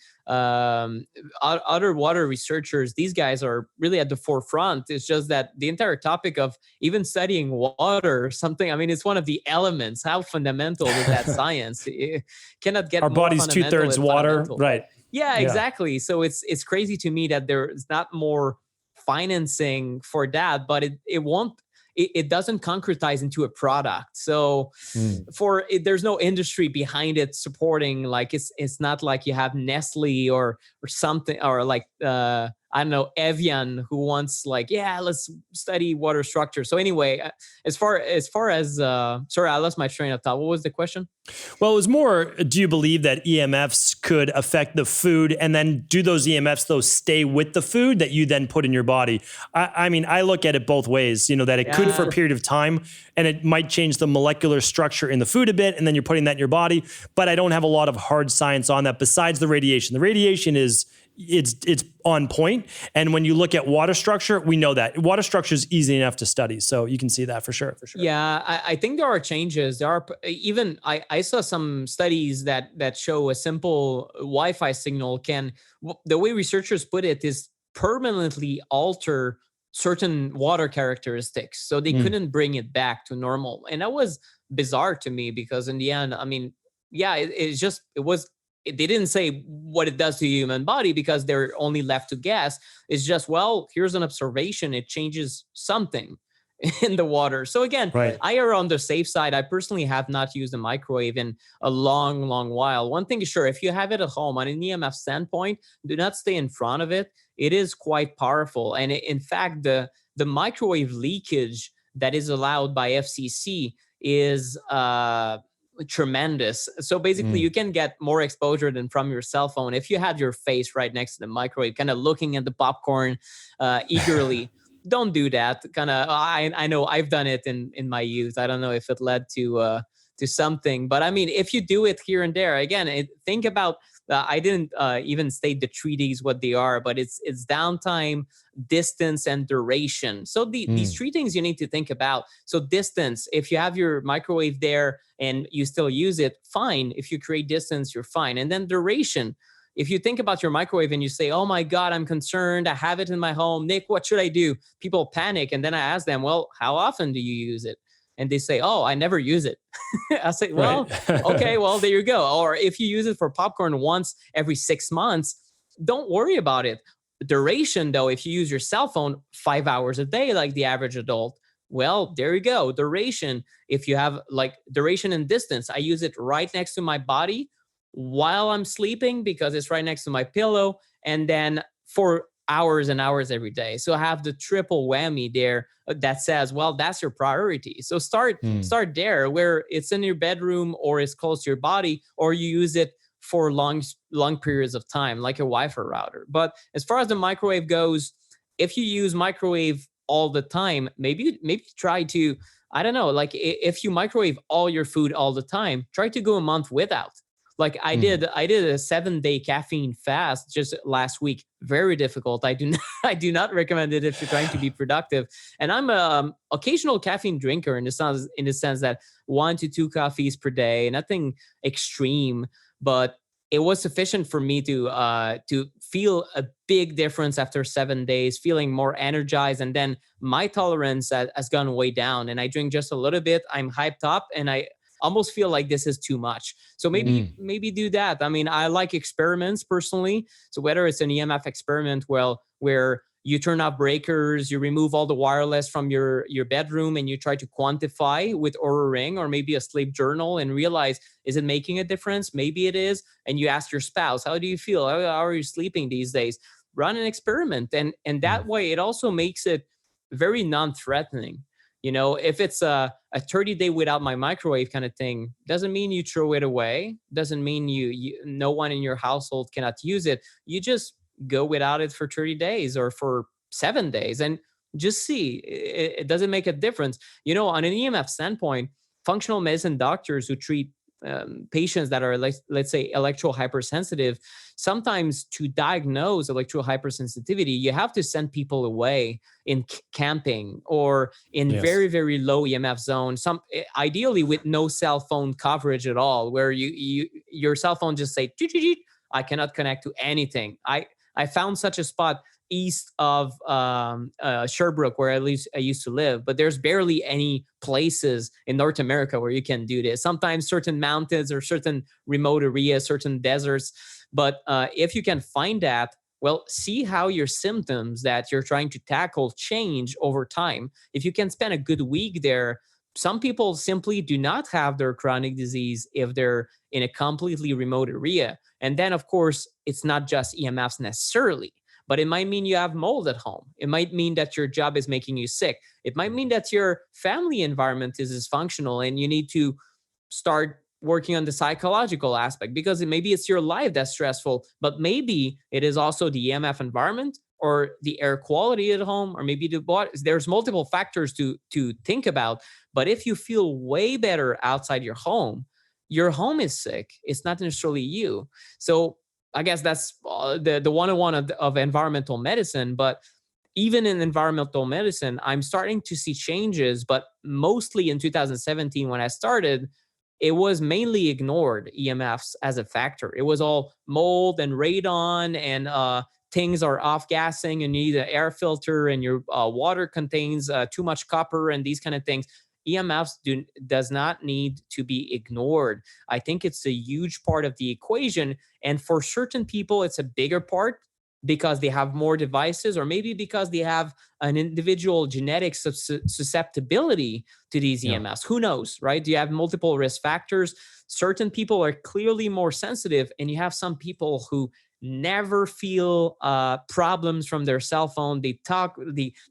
other water researchers, these guys are really at the forefront. It's just that the entire topic of even studying water, it's one of the elements. How fundamental is that science? It cannot get our body's 2/3 water, right? Yeah, exactly. So it's crazy to me that there is not more financing for that, but it doesn't concretize into a product. So there's no industry behind it supporting, like, it's not like you have Nestle or something, or like I don't know, Evian, who wants, like, let's study water structure. So anyway, as far as sorry, I lost my train of thought. What was the question? Well, it was more, do you believe that EMFs could affect the food, and then do those EMFs, though, stay with the food that you then put in your body? I look at it both ways, that it could for a period of time, and it might change the molecular structure in the food a bit, and then you're putting that in your body. But I don't have a lot of hard science on that besides the radiation. The radiation is, it's on point. And when you look at water structure, we know that water structure is easy enough to study. So you can see that for sure. Yeah, I think there are changes. There are even, I saw some studies that show a simple Wi-Fi signal can, the way researchers put it, is permanently alter certain water characteristics. So they couldn't bring it back to normal. And that was bizarre to me, because in the end, they didn't say what it does to the human body, because they're only left to guess. It's just, here's an observation. It changes something in the water. So again, I are on the safe side. I personally have not used a microwave in a long, long while. One thing is sure, if you have it at home on an EMF standpoint, do not stay in front of it. It is quite powerful. And in fact, the microwave leakage that is allowed by FCC is tremendous. So basically you can get more exposure than from your cell phone if you had your face right next to the microwave, kind of looking at the popcorn eagerly. Don't do that. I know I've done it in my youth. I don't know if it led to something, but if you do it here and there, again, think about, I didn't even state the treaties, what they are, but it's downtime, distance, and duration. So these three things you need to think about. So distance, if you have your microwave there and you still use it, fine. If you create distance, you're fine. And then duration. If you think about your microwave and you say, oh my God, I'm concerned, I have it in my home, Nick, what should I do? People panic. And then I ask them, well, how often do you use it? And they say, oh, I never use it. I say, well, okay, well, there you go. Or if you use it for popcorn once every 6 months, don't worry about it. Duration, though, if you use your cell phone 5 hours a day, like the average adult, well, there you go. Duration, if you have duration and distance, I use it right next to my body while I'm sleeping because it's right next to my pillow. And then for hours and hours every day. So I have the triple whammy there that says, well, that's your priority. So start there, where it's in your bedroom or it's close to your body, or you use it for long periods of time, like a Wi-Fi router. But as far as the microwave goes, if you use microwave all the time, maybe try to, I don't know, like if you microwave all your food all the time, try to go a month without. Like I did a 7-day caffeine fast just last week. Very difficult. I do not recommend it if you're trying to be productive. And I'm a occasional caffeine drinker in the sense that 1 to 2 coffees per day, nothing extreme, but it was sufficient for me to feel a big difference after 7 days, feeling more energized. And then my tolerance has gone way down, and I drink just a little bit. I'm hyped up, and I almost feel like this is too much. So maybe do that. I mean, I like experiments personally. So whether it's an EMF experiment, where you turn off breakers, you remove all the wireless from your bedroom, and you try to quantify with Oura Ring or maybe a sleep journal and realize, is it making a difference? Maybe it is. And you ask your spouse, how do you feel? How are you sleeping these days? Run an experiment. And that way it also makes it very non-threatening. You know, if it's a 30-day without my microwave kind of thing, doesn't mean you throw it away. Doesn't mean you no one in your household cannot use it. You just go without it for 30 days or for 7 days and just see. It doesn't make a difference. You know, on an EMF standpoint, functional medicine doctors who treat patients that are, let's say, electro hypersensitive, sometimes to diagnose electro hypersensitivity, you have to send people away in camping or in very, very low EMF zones, ideally with no cell phone coverage at all, where your cell phone just say, I cannot connect to anything. I found such a spot east of Sherbrooke, where at least I used to live, but there's barely any places in North America where you can do this. Sometimes certain mountains or certain remote areas, certain deserts. But if you can find that, well, see how your symptoms that you're trying to tackle change over time. If you can spend a good week there, some people simply do not have their chronic disease if they're in a completely remote area. And then, of course, it's not just EMFs necessarily, but it might mean you have mold at home. It might mean that your job is making you sick. It might mean that your family environment is dysfunctional and you need to start working on the psychological aspect, because maybe it's your life that's stressful, but maybe it is also the EMF environment or the air quality at home, or maybe the body. There's multiple factors to think about. But if you feel way better outside your home is sick. It's not necessarily you. So I guess that's the 101 of environmental medicine. But even in environmental medicine, I'm starting to see changes, but mostly in 2017 when I started, it was mainly ignored, EMFs as a factor. It was all mold and radon and things are off-gassing and you need an air filter and your water contains too much copper and these kind of things. EMFs does not need to be ignored. I think it's a huge part of the equation. And for certain people, it's a bigger part because they have more devices, or maybe because they have an individual genetic susceptibility to these EMFs. Who knows, right? Do you have multiple risk factors? Certain people are clearly more sensitive, and you have some people who never feel problems from their cell phone. They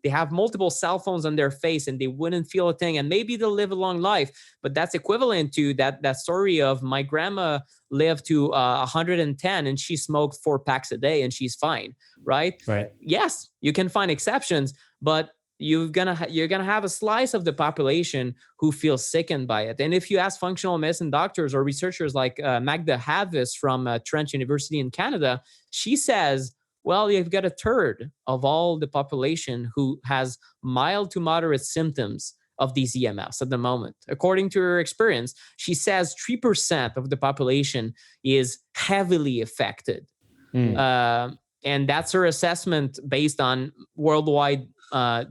have multiple cell phones on their face and they wouldn't feel a thing, and maybe they'll live a long life. But that's equivalent to that story of my grandma lived to 110 and she smoked 4 packs a day and she's fine, right? Yes, you can find exceptions, but you're gonna have a slice of the population who feel sickened by it. And if you ask functional medicine doctors or researchers like Magda Havis from Trent University in Canada, she says, well, you've got a third of all the population who has mild to moderate symptoms of these EMFs at the moment. According to her experience, she says 3% of the population is heavily affected. And that's her assessment based on worldwide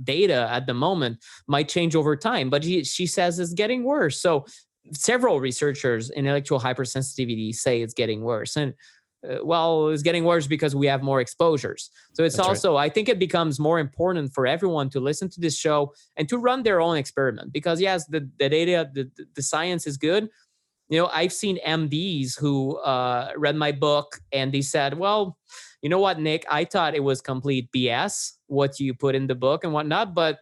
data at the moment. Might change over time, but she says it's getting worse. So several researchers in electrical hypersensitivity say it's getting worse. And it's getting worse because we have more exposures. So it's also, I think it becomes more important for everyone to listen to this show and to run their own experiment, because yes, the data, the science is good. You know, I've seen MDs who read my book and they said, well, you know what, Nick, I thought it was complete BS, what you put in the book and whatnot, but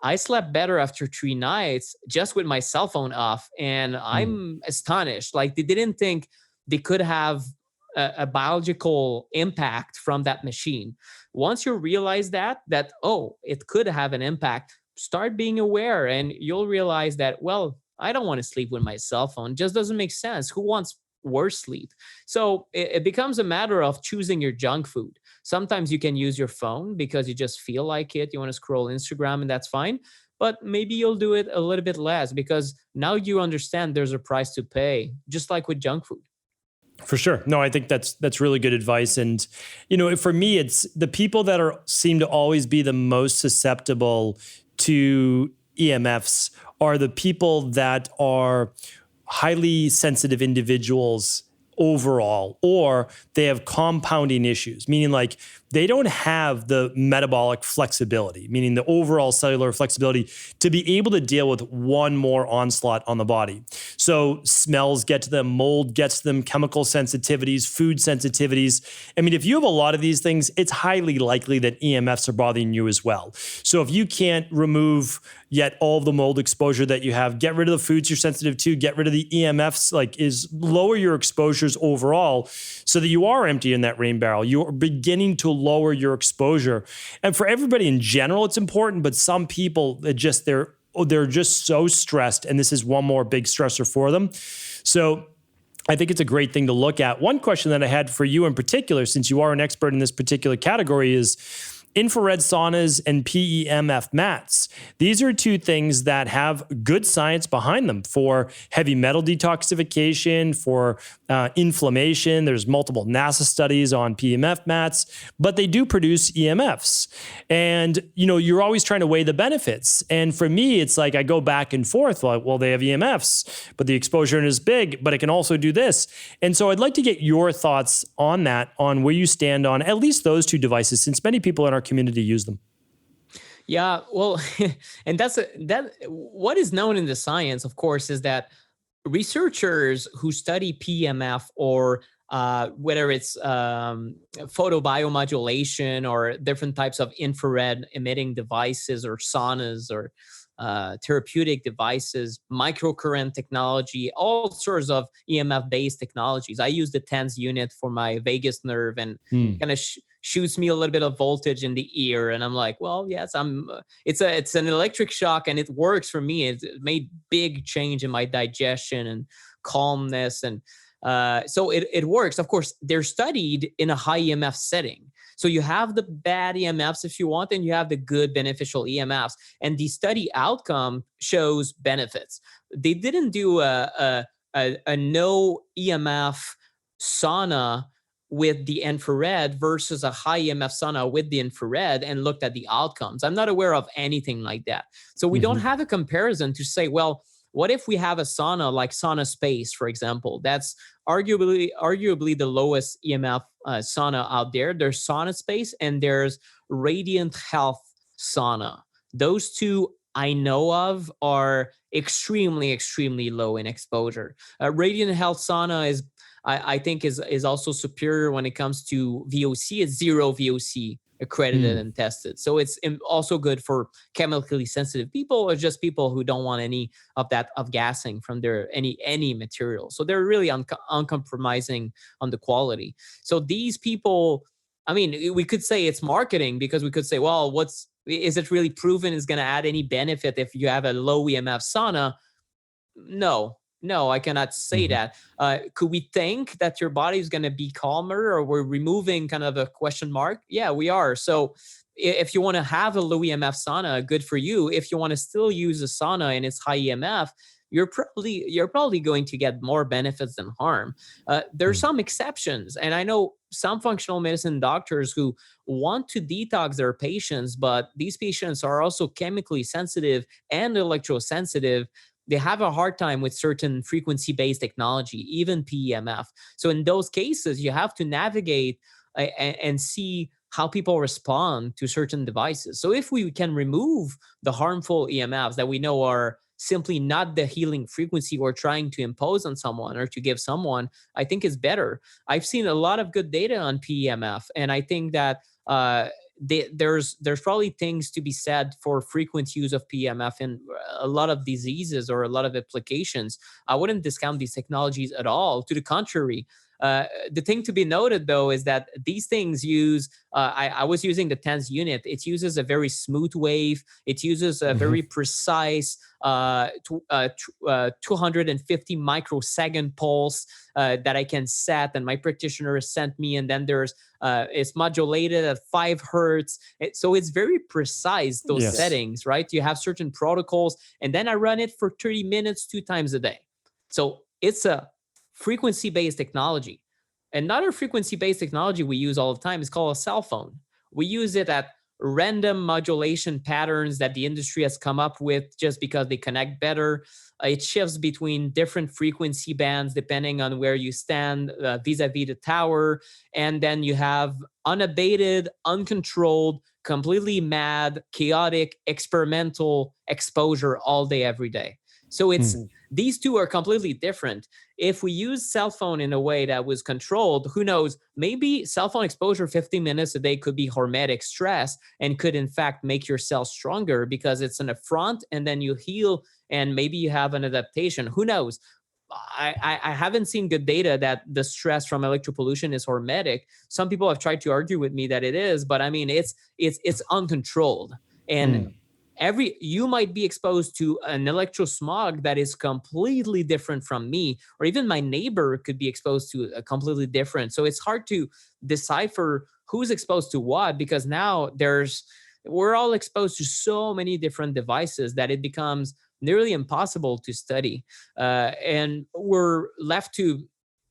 I slept better after 3 nights just with my cell phone off. And I'm astonished. Like, they didn't think they could have a biological impact from that machine. Once you realize that, oh, it could have an impact, start being aware and you'll realize that, well, I don't want to sleep with my cell phone. It just doesn't make sense. Who wants worse sleep? So it becomes a matter of choosing your junk food. Sometimes you can use your phone because you just feel like it. You want to scroll Instagram and that's fine. But maybe you'll do it a little bit less because now you understand there's a price to pay, just like with junk food. For sure. No, I think that's really good advice. And, for me, it's the people that seem to always be the most susceptible to EMFs are the people that are highly sensitive individuals overall, or they have compounding issues, meaning like they don't have the metabolic flexibility, meaning the overall cellular flexibility to be able to deal with one more onslaught on the body. So smells get to them, mold gets to them, chemical sensitivities, food sensitivities. I mean, if you have a lot of these things, it's highly likely that EMFs are bothering you as well. So if you can't remove yet all of the mold exposure that you have, get rid of the foods you're sensitive to, get rid of the EMFs, lower your exposures overall so that you are empty in that rain barrel. You're beginning to lower your exposure. And for everybody in general, it's important, but some people, they're just so stressed, and this is one more big stressor for them. So I think it's a great thing to look at. One question that I had for you in particular, since you are an expert in this particular category, is infrared saunas and PEMF mats. These are two things that have good science behind them for heavy metal detoxification, for inflammation. There's multiple NASA studies on PEMF mats, but they do produce EMFs. And, you're always trying to weigh the benefits. And for me, it's like I go back and forth, like, well, they have EMFs, but the exposure is big, but it can also do this. And so I'd like to get your thoughts on that, on where you stand on at least those two devices, since many people in our community use them. Yeah, well, and what is known in the science, of course, is that researchers who study PEMF or whether it's photobiomodulation or different types of infrared emitting devices or saunas or therapeutic devices, microcurrent technology, all sorts of EMF-based technologies. I use the TENS unit for my vagus nerve and kind of shoots me a little bit of voltage in the ear. And I'm like, well, yes, it's an electric shock and it works for me. It made big change in my digestion and calmness. And so it works. Of course, they're studied in a high EMF setting. So you have the bad EMFs if you want, and you have the good beneficial EMFs. And the study outcome shows benefits. They didn't do a no EMF sauna with the infrared versus a high EMF sauna with the infrared and looked at the outcomes. I'm not aware of anything like that. So we don't have a comparison to say, well, what if we have a sauna like Sauna Space, for example? That's arguably the lowest EMF sauna out there. There's Sauna Space and there's Radiant Health Sauna. Those two I know of are extremely, extremely low in exposure. Radiant Health Sauna is, I think, is also superior when it comes to VOC. It's zero VOC accredited and tested. So it's also good for chemically sensitive people or just people who don't want any of that of gassing from their any material. So they're really uncompromising on the quality. So these people, I mean, we could say it's marketing because we could say, well, is it really proven is going to add any benefit if you have a low EMF sauna? No, I cannot say that. Could we think that your body is going to be calmer, or we're removing kind of a question mark? Yeah, we are. So if you want to have a low EMF sauna, good for you. If you want to still use a sauna and it's high EMF, you're probably going to get more benefits than harm. There's some exceptions. And I know some functional medicine doctors who want to detox their patients, but these patients are also chemically sensitive and electrosensitive. They have a hard time with certain frequency-based technology, even PEMF. So in those cases, you have to navigate and see how people respond to certain devices. So if we can remove the harmful EMFs that we know are simply not the healing frequency we're trying to impose on someone or to give someone, I think is better. I've seen a lot of good data on PEMF, and I think that there's probably things to be said for frequent use of PEMF in a lot of diseases or a lot of applications. I wouldn't discount these technologies at all. To the contrary, the thing to be noted, though, is that these things use, I was using the TENS unit. It uses a very smooth wave. It uses a very precise 250 microsecond pulse that I can set, and my practitioner sent me. And then it's modulated at 5 hertz. So it's very precise, those settings, right? You have certain protocols, and then I run it for 30 minutes 2 times a day. So it's a frequency-based technology. Another frequency-based technology we use all the time is called a cell phone. We use it at random modulation patterns that the industry has come up with just because they connect better. It shifts between different frequency bands depending on where you stand vis-a-vis the tower. And then you have unabated, uncontrolled, completely mad, chaotic, experimental exposure all day, every day. So these two are completely different. If we use cell phone in a way that was controlled, who knows, maybe cell phone exposure 15 minutes a day could be hormetic stress and could in fact make your cells stronger because it's an affront, and then you heal and maybe you have an adaptation. Who knows? I haven't seen good data that the stress from electropollution is hormetic. Some people have tried to argue with me that it is, but I mean, it's uncontrolled. And you might be exposed to an electrosmog that is completely different from me, or even my neighbor could be exposed to a completely different. So it's hard to decipher who's exposed to what, because now we're all exposed to so many different devices that it becomes nearly impossible to study. And we're left to,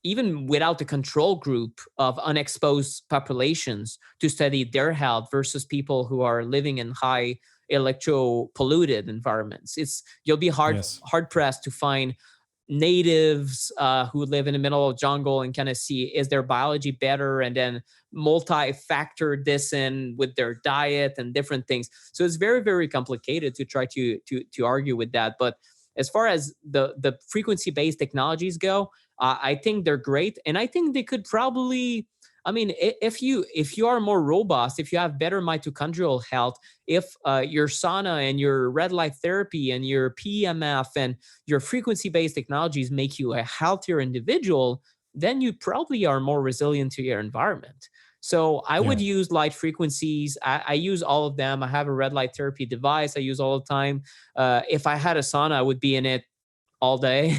even without the control group of unexposed populations, to study their health versus people who are living in high electro-polluted environments. You'll be hard pressed to find natives who live in the middle of jungle and kind of see, is their biology better, and then multi-factor this in with their diet and different things. So it's very, very complicated to try to argue with that. But as far as the frequency-based technologies go, I think they're great, and I think they could probably, I mean, if you are more robust, if you have better mitochondrial health, if your sauna and your red light therapy and your PEMF and your frequency-based technologies make you a healthier individual, then you probably are more resilient to your environment. So I would use light frequencies. I use all of them. I have a red light therapy device I use all the time. If I had a sauna, I would be in it all day.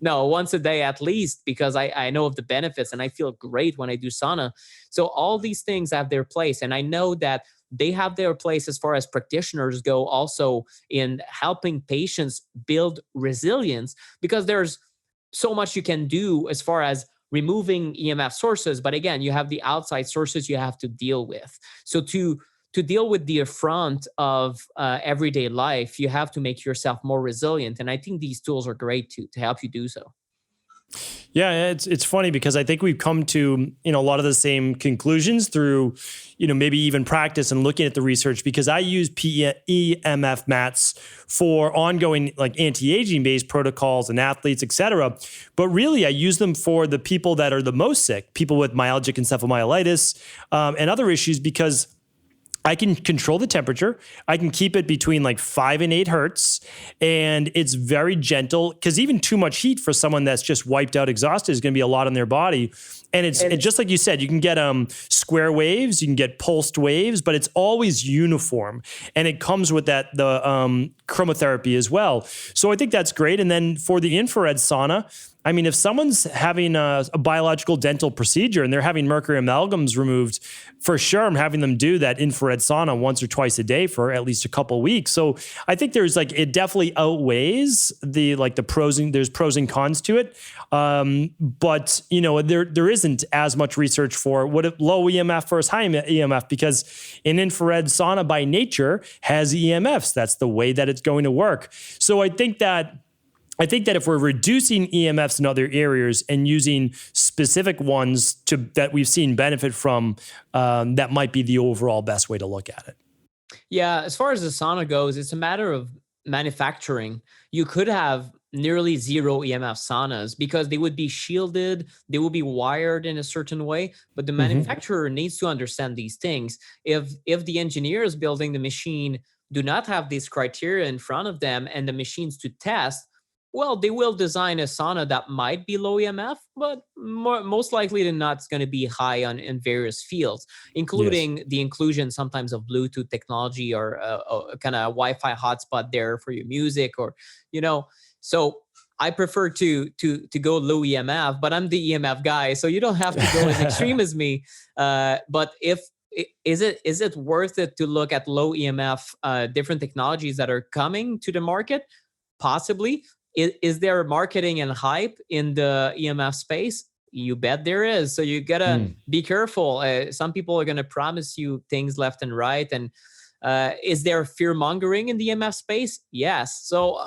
No, once a day at least, because I know of the benefits and I feel great when I do sauna. So all these things have their place. And I know that they have their place as far as practitioners go, also in helping patients build resilience, because there's so much you can do as far as removing EMF sources. But again, you have the outside sources you have to deal with. So to deal with the affront of everyday life, you have to make yourself more resilient. And I think these tools are great to help you do so. Yeah, it's funny because I think we've come to, a lot of the same conclusions through, maybe even practice and looking at the research, because I use EMF mats for ongoing like anti-aging based protocols and athletes, et cetera. But really I use them for the people that are the most sick, people with myalgic encephalomyelitis and other issues, because I can control the temperature. I can keep it between like 5 and 8 hertz. And it's very gentle, because even too much heat for someone that's just wiped out, exhausted, is going to be a lot on their body. And it's just like you said, you can get square waves, you can get pulsed waves, but it's always uniform. And it comes with the chromotherapy as well. So I think that's great. And then for the infrared sauna, I mean, if someone's having a biological dental procedure and they're having mercury amalgams removed, for sure I'm having them do that infrared sauna once or twice a day for at least a couple of weeks. So I think it definitely outweighs the pros, and there's pros and cons to it. But there isn't as much research for low EMF versus high EMF, because an infrared sauna by nature has EMFs. That's the way that it's going to work. So I think that if we're reducing EMFs in other areas and using specific ones that we've seen benefit from, that might be the overall best way to look at it. Yeah, as far as the sauna goes, it's a matter of manufacturing, you could have nearly zero EMF saunas because they would be shielded, they will be wired in a certain way. But the manufacturer needs to understand these things. If the engineers building the machine do not have these criteria in front of them and the machines to test, well, they will design a sauna that might be low EMF, but most likely than not, it's going to be high in various fields, including the inclusion sometimes of Bluetooth technology or a kind of Wi-Fi hotspot there for your music, or So I prefer to go low EMF, but I'm the EMF guy, so you don't have to go as extreme as me. But is it worth it to look at low EMF different technologies that are coming to the market? Possibly. Is there marketing and hype in the EMF space? You bet there is. So you gotta be careful. Some people are gonna promise you things left and right. And is there fear mongering in the EMF space? Yes. So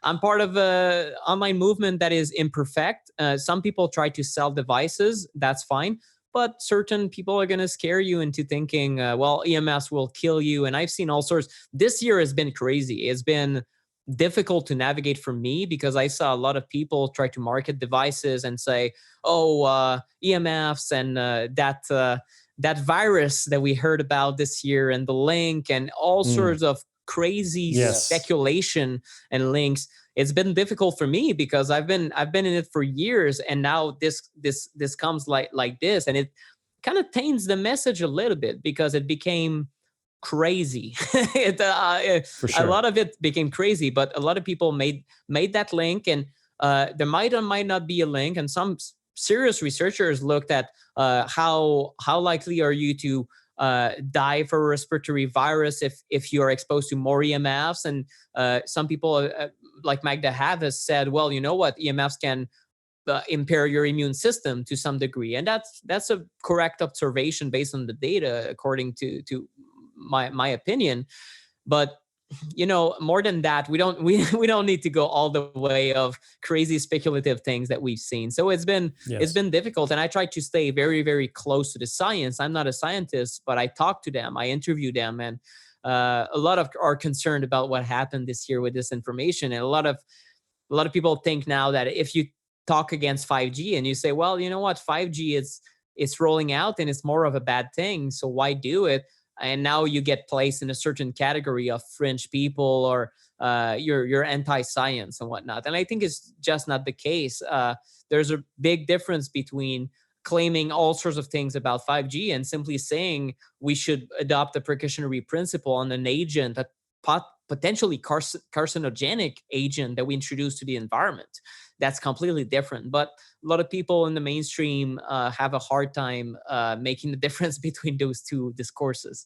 I'm part of an online movement that is imperfect. Some people try to sell devices. That's fine. But certain people are going to scare you into thinking, well, EMFs will kill you. And I've seen all sorts. This year has been crazy. It's been difficult to navigate for me because I saw a lot of people try to market devices and say, EMFs and that virus that we heard about this year and the link and all sorts of crazy speculation and links. It's been difficult for me because I've been in it for years, and now this comes like this, and it kind of taints the message a little bit because it became crazy. For sure. A lot of it became crazy, but a lot of people made that link, and there might or might not be a link. And some serious researchers looked at how likely are you to die for a respiratory virus if you are exposed to more EMFs. And some people like Magda has said, well, you know what, EMFs can impair your immune system to some degree, and that's a correct observation based on the data, according to my opinion. But more than that, we don't need to go all the way of crazy speculative things that we've seen. So it's been difficult, and I try to stay very, very close to the science. I'm not a scientist, but I talk to them, I interview them, and a lot of are concerned about what happened this year with this information. And a lot of people think now that if you talk against 5G and you say, well, you know what, 5G it's rolling out and it's more of a bad thing, so why do it? And now you get placed in a certain category of fringe people, or you're anti-science and whatnot. And I think it's just not the case. There's a big difference between claiming all sorts of things about 5G and simply saying we should adopt the precautionary principle on an agent, a potentially carcinogenic agent that we introduce to the environment. That's completely different. But a lot of people in the mainstream have a hard time making the difference between those two discourses.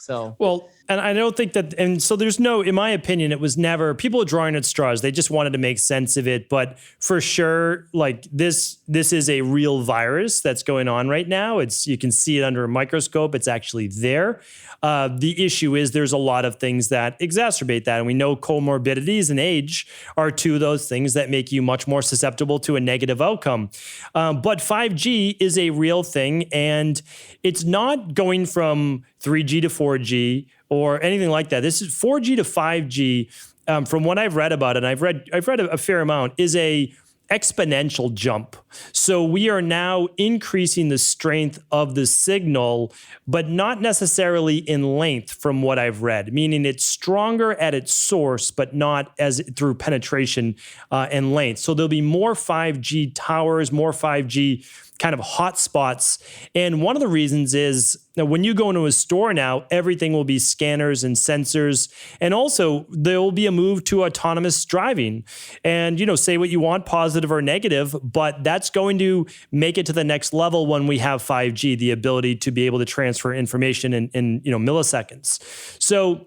So, well, and I don't think that, and so there's no, in my opinion, it was never, people are drawing at straws. They just wanted to make sense of it. But for sure, like this is a real virus that's going on right now. You can see it under a microscope. It's actually there. The issue is there's a lot of things that exacerbate that. And we know comorbidities and age are two of those things that make you much more susceptible to a negative outcome. But 5G is a real thing, and it's not going from 3G to 4G or anything like that. This is 4G to 5G. From what I've read about it, and I've read a fair amount, is a exponential jump. So we are now increasing the strength of the signal, but not necessarily in length from what I've read, meaning it's stronger at its source, but not as through penetration and length. So there'll be more 5G towers, more 5G kind of hotspots. And one of the reasons is that when you go into a store now, everything will be scanners and sensors. And also there will be a move to autonomous driving. And, say what you want, positive or negative, but that's going to make it to the next level when we have 5G, the ability to be able to transfer information in milliseconds. So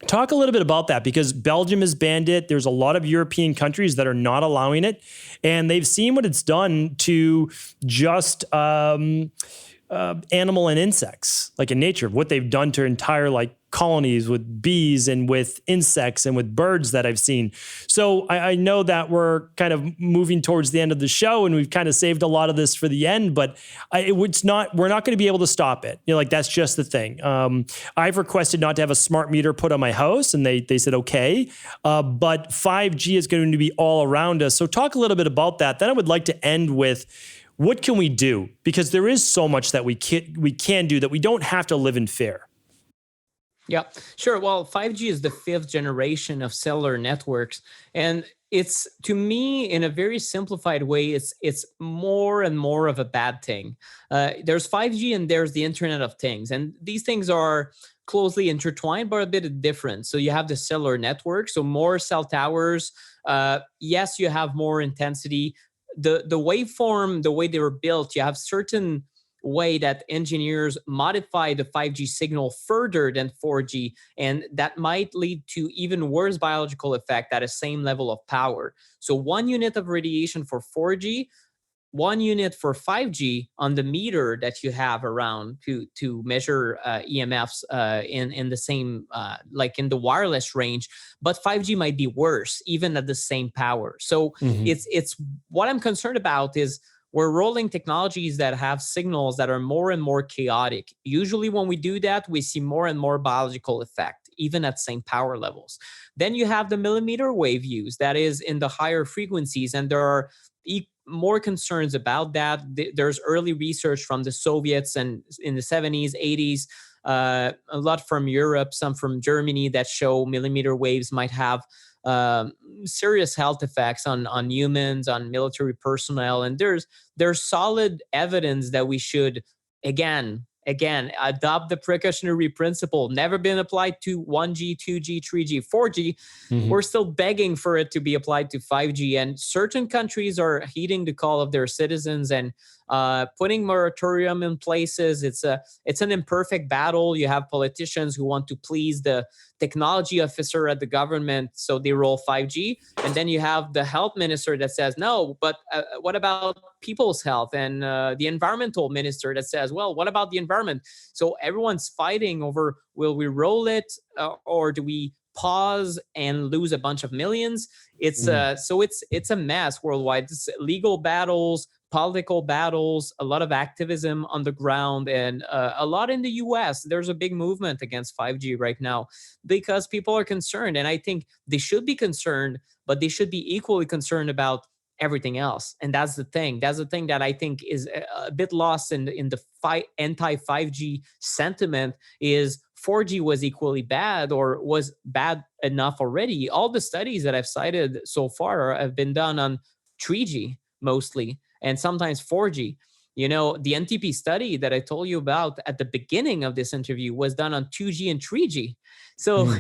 talk a little bit about that, because Belgium has banned it. There's a lot of European countries that are not allowing it, and they've seen what it's done to just animal and insects, like in nature, what they've done to entire like colonies with bees and with insects and with birds that I've seen. So I know that we're kind of moving towards the end of the show and we've kind of saved a lot of this for the end, but we're not going to be able to stop it. Like that's just the thing. I've requested not to have a smart meter put on my house and they said, okay. But 5G is going to be all around us. So talk a little bit about that. Then I would like to end with, what can we do? Because there is so much that we can do that we don't have to live in fear. Yeah, sure. Well, 5G is the 5th generation of cellular networks. And it's, to me, in a very simplified way, it's more and more of a bad thing. There's 5G and there's the Internet of Things. And these things are closely intertwined, but a bit different. So you have the cellular network, so more cell towers. Yes, you have more intensity. The waveform, the way they were built, you have certain way that engineers modify the 5G signal further than 4G, and that might lead to even worse biological effect at the same level of power. So 1 unit of radiation for 4G, 1 unit for 5G on the meter that you have around to measure EMFs in the same, like in the wireless range, but 5G might be worse even at the same power. So it's what I'm concerned about is we're rolling technologies that have signals that are more and more chaotic. Usually when we do that, we see more and more biological effect, even at same power levels. Then you have the millimeter wave use that is in the higher frequencies, and there are more concerns about that. There's early research from the Soviets and in the 70s, 80s, a lot from Europe, some from Germany, that show millimeter waves might have serious health effects on humans, on military personnel. And there's solid evidence that we should, again, adopt the precautionary principle. Never been applied to 1G, 2G, 3G, 4G. We're still begging for it to be applied to 5G. And certain countries are heeding the call of their citizens and putting moratorium in places. It's an imperfect battle. You have politicians who want to please the technology officer at the government, so they roll 5G. And then you have the health minister that says, no, but what about people's health? And the environmental minister that says, well, what about the environment? So everyone's fighting over, will we roll it or do we pause and lose a bunch of millions? So it's a mess worldwide. It's legal battles, political battles, a lot of activism on the ground, and a lot in the US. There's a big movement against 5G right now because people are concerned. And I think they should be concerned, but they should be equally concerned about everything else. And that's the thing. That's the thing that I think is a bit lost in the anti-5G sentiment is 4G was equally bad or was bad enough already. All the studies that I've cited so far have been done on 3G mostly, and sometimes 4G. You know, the NTP study that I told you about at the beginning of this interview was done on 2G and 3G. So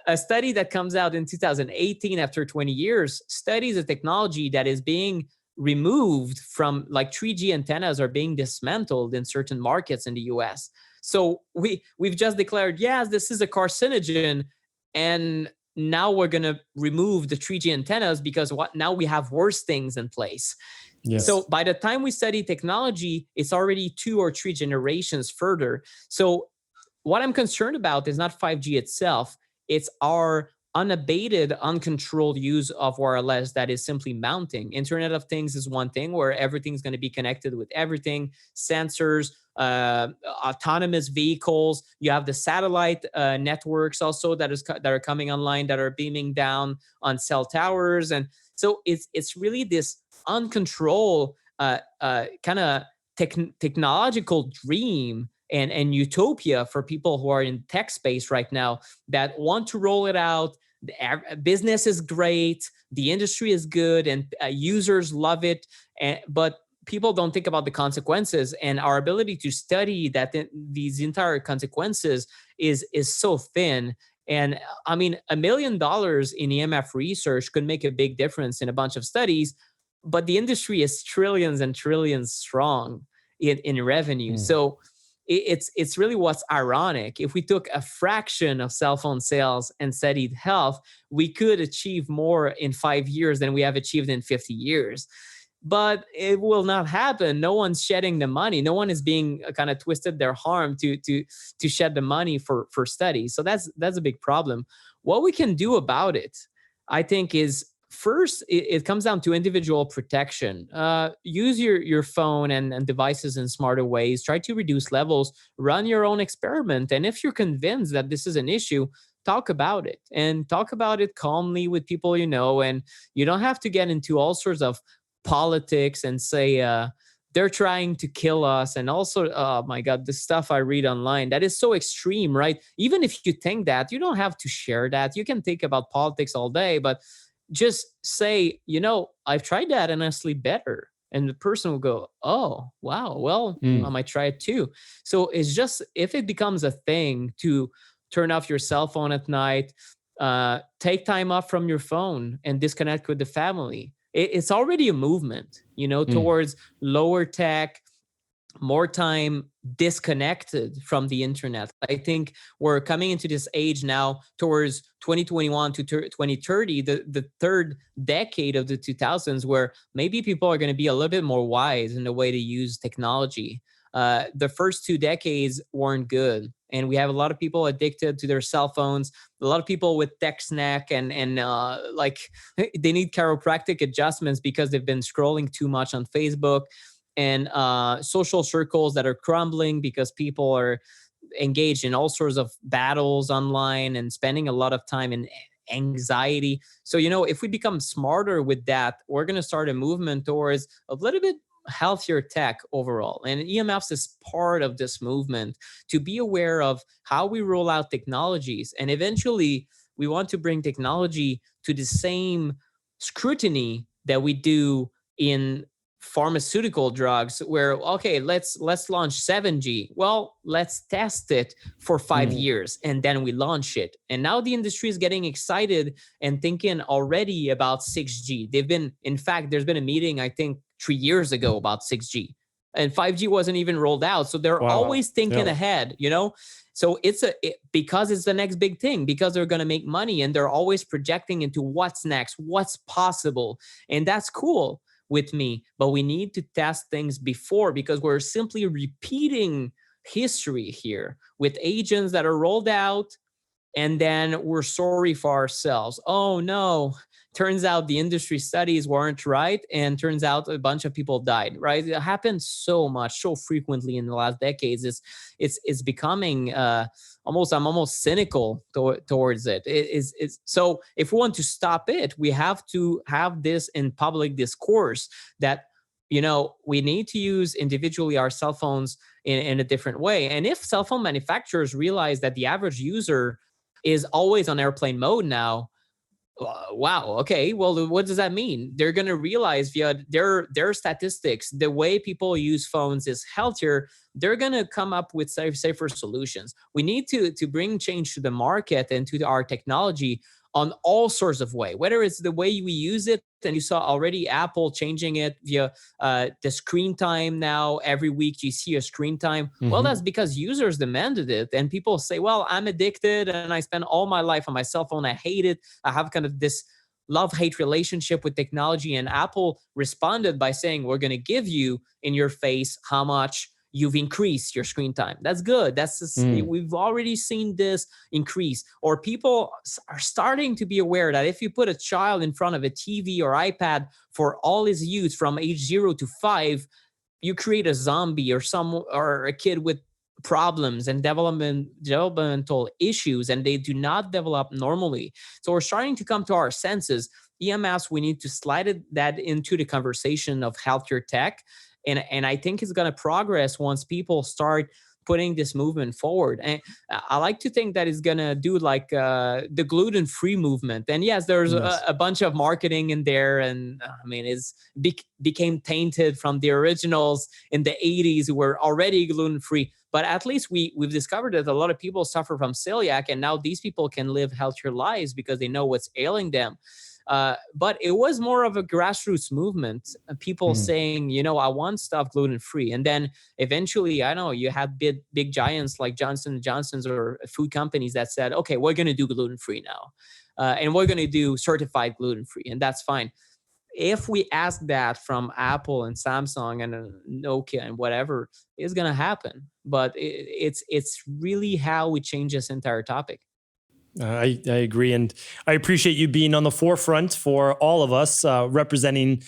a study that comes out in 2018 after 20 years studies a technology that is being removed from, like 3G antennas are being dismantled in certain markets in the US. So we've just declared, yes, this is a carcinogen, and now we're going to remove the 3G antennas because now we have worse things in place. Yes. So by the time we study technology, it's already 2 or 3 generations further. So what I'm concerned about is not 5G itself. It's our unabated, uncontrolled use of wireless that is simply mounting. Internet of Things is one thing where everything's going to be connected with everything, sensors, autonomous vehicles. You have the satellite networks also that are coming online that are beaming down on cell towers. And so it's really this uncontrolled kind of technological dream and utopia for people who are in tech space right now that want to roll it out. The business is great, the industry is good, and users love it. But people don't think about the consequences, and our ability to study that these entire consequences is so thin. And I mean, $1 million in EMF research could make a big difference in a bunch of studies, but the industry is trillions and trillions strong in revenue. So it's really what's ironic. If we took a fraction of cell phone sales and studied health, we could achieve more in 5 years than we have achieved in 50 years. but it will not happen. No one's shedding the money. No one is being kind of twisted their harm to shed the money for studies. So that's a big problem. What we can do about it, I think, is first it comes down to individual protection. Use your phone and devices in smarter ways. Try to reduce levels. Run your own experiment. And if you're convinced that this is an issue, talk about it, and talk about it calmly with people you know. And you don't have to get into all sorts of politics and say they're trying to kill us. And also, oh my God, the stuff I read online that is so extreme, right? Even if you think that, you don't have to share that. You can think about politics all day, but just say, I've tried that and I sleep better. And the person will go, oh, wow, well, I might try it too. So it's just, if it becomes a thing to turn off your cell phone at night, take time off from your phone and disconnect with the family. It's already a movement, towards lower tech, more time disconnected from the internet. I think we're coming into this age now towards 2021 to 2030, the third decade of the 2000s, where maybe people are going to be a little bit more wise in the way to use technology. The first 2 decades weren't good. And we have a lot of people addicted to their cell phones, a lot of people with tech snack and like they need chiropractic adjustments because they've been scrolling too much on Facebook, and social circles that are crumbling because people are engaged in all sorts of battles online and spending a lot of time in anxiety. So, if we become smarter with that, we're going to start a movement towards a little bit healthier tech overall. And EMFs is part of this movement to be aware of how we roll out technologies. And eventually, we want to bring technology to the same scrutiny that we do in pharmaceutical drugs, where, okay, let's launch 7G. Well, let's test it for 5 years and then we launch it. And now the industry is getting excited and thinking already about 6G. In fact, there's been a meeting, I think 3 years ago, about 6G, and 5G wasn't even rolled out. So they're always thinking ahead, So because it's the next big thing, because they're going to make money, and they're always projecting into what's next, what's possible. And that's cool with me, but we need to test things before, because we're simply repeating history here with agents that are rolled out, and then we're sorry for ourselves. Oh no, turns out the industry studies weren't right, and turns out a bunch of people died, right? It happens so much, so frequently in the last decades. It's becoming I'm almost cynical towards it. It's so if we want to stop it, we have to have this in public discourse that we need to use individually our cell phones in a different way. And if cell phone manufacturers realize that the average user is always on airplane mode now, wow, okay, well, what does that mean? They're going to realize via their statistics, the way people use phones is healthier. They're going to come up with safer solutions. We need to bring change to the market and to our technology on all sorts of way, whether it's the way we use it. And you saw already Apple changing it via the screen time. Now, every week you see a screen time. Well, that's because users demanded it. And people say, well, I'm addicted and I spend all my life on my cell phone. I hate it. I have kind of this love-hate relationship with technology. And Apple responded by saying, we're going to give you in your face how much you've increased your screen time. That's good. We've already seen this increase. Or people are starting to be aware that if you put a child in front of a TV or iPad for all his use from age 0 to 5, you create a zombie or a kid with problems and developmental issues, and they do not develop normally. So we're starting to come to our senses. EMFs, we need to slide that into the conversation of healthier tech. And I think it's going to progress once people start putting this movement forward. And I like to think that it's going to do like the gluten-free movement. And yes, there's a bunch of marketing in there. And I mean, became tainted from the originals in the 80s who were already gluten-free. But at least we've discovered that a lot of people suffer from celiac. And now these people can live healthier lives because they know what's ailing them. But it was more of a grassroots movement, people saying, I want stuff gluten-free. And then eventually, I know you had big giants like Johnson & Johnson's or food companies that said, okay, we're going to do gluten-free now. And we're going to do certified gluten-free. And that's fine. if we ask that from Apple and Samsung and Nokia and whatever, it's gonna happen. But it's really how we change this entire topic. I agree. And I appreciate you being on the forefront for all of us, representing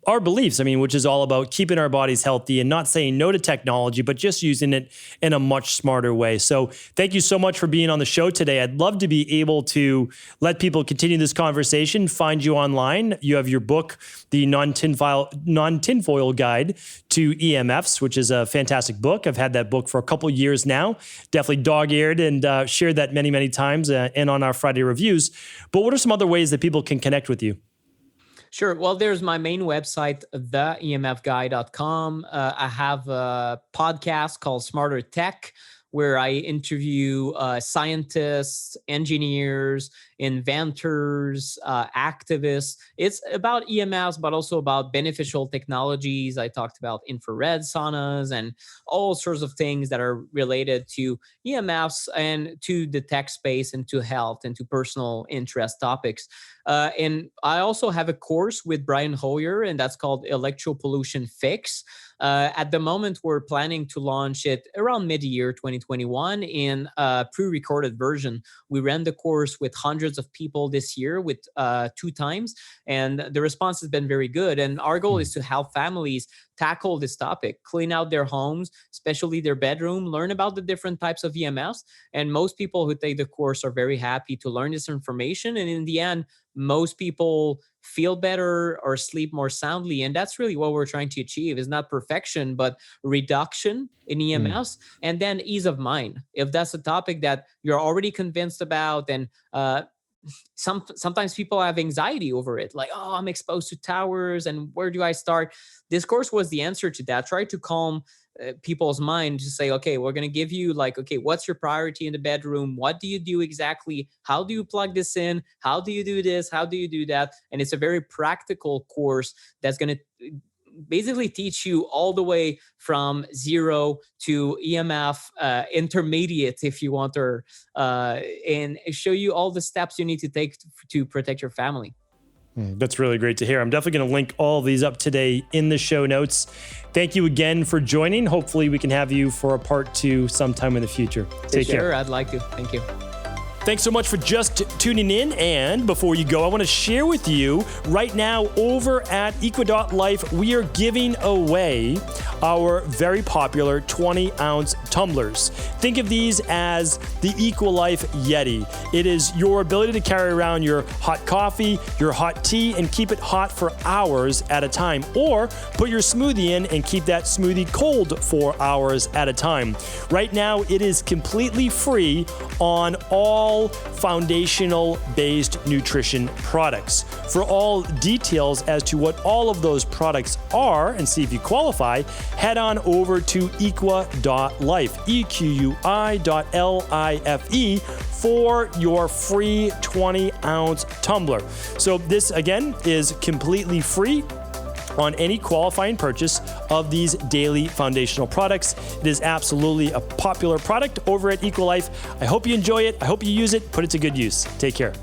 our beliefs. I mean, which is all about keeping our bodies healthy and not saying no to technology, but just using it in a much smarter way. So thank you so much for being on the show today. I'd love to be able to let people continue this conversation, find you online. You have your book, The Non-Tinfoil Guide to EMFs, which is a fantastic book. I've had that book for a couple years now, definitely dog-eared and shared that many, many times and on our Friday reviews. But what are some other ways that people can connect with you? Sure. Well, there's my main website, theemfguy.com. I have a podcast called Smarter Tech, where I interview scientists, engineers, inventors, activists. It's about EMFs, but also about beneficial technologies. I talked about infrared saunas and all sorts of things that are related to EMFs and to the tech space and to health and to personal interest topics. And I also have a course with Brian Hoyer, and that's called Electropollution Fix. At the moment, we're planning to launch it around mid-year 2021 in a pre-recorded version. We ran the course with hundreds of people this year with 2 times, and the response has been very good. And our goal is to help families tackle this topic, clean out their homes, especially their bedroom, learn about the different types of EMFs. And most people who take the course are very happy to learn this information. And in the end, most people feel better or sleep more soundly. And that's really what we're trying to achieve, is not perfection, but reduction in EMFs and then ease of mind. If that's a topic that you're already convinced about, and sometimes people have anxiety over it, like, oh, I'm exposed to towers and where do I start? This course was the answer to that. Try to calm people's mind to say, okay, we're going to give you okay, what's your priority in the bedroom? What do you do exactly? How do you plug this in? How do you do this? How do you do that? And it's a very practical course that's going to basically teach you all the way from zero to EMF intermediate, if you want, or and show you all the steps you need to take to protect your family. That's really great to hear. I'm definitely going to link all of these up today in the show notes. Thank you again for joining. Hopefully we can have you for a part 2 sometime in the future. Take care. Sure, I'd like to. Thank you. Thanks so much for just tuning in. And before you go, I want to share with you right now over at Equa.life, we are giving away our very popular 20-ounce tumblers. Think of these as the EquaLife Yeti. It is your ability to carry around your hot coffee, your hot tea, and keep it hot for hours at a time. Or put your smoothie in and keep that smoothie cold for hours at a time. Right now, it is completely free on all foundational based nutrition products. For all details as to what all of those products are and see if you qualify, head on over to Equa.life, EQUI.LIFE, for your free 20-ounce tumbler. So this, again, is completely free on any qualifying purchase of these daily foundational products. It is absolutely a popular product over at EquaLife. I hope you enjoy it. I hope you use it. Put it to good use. Take care.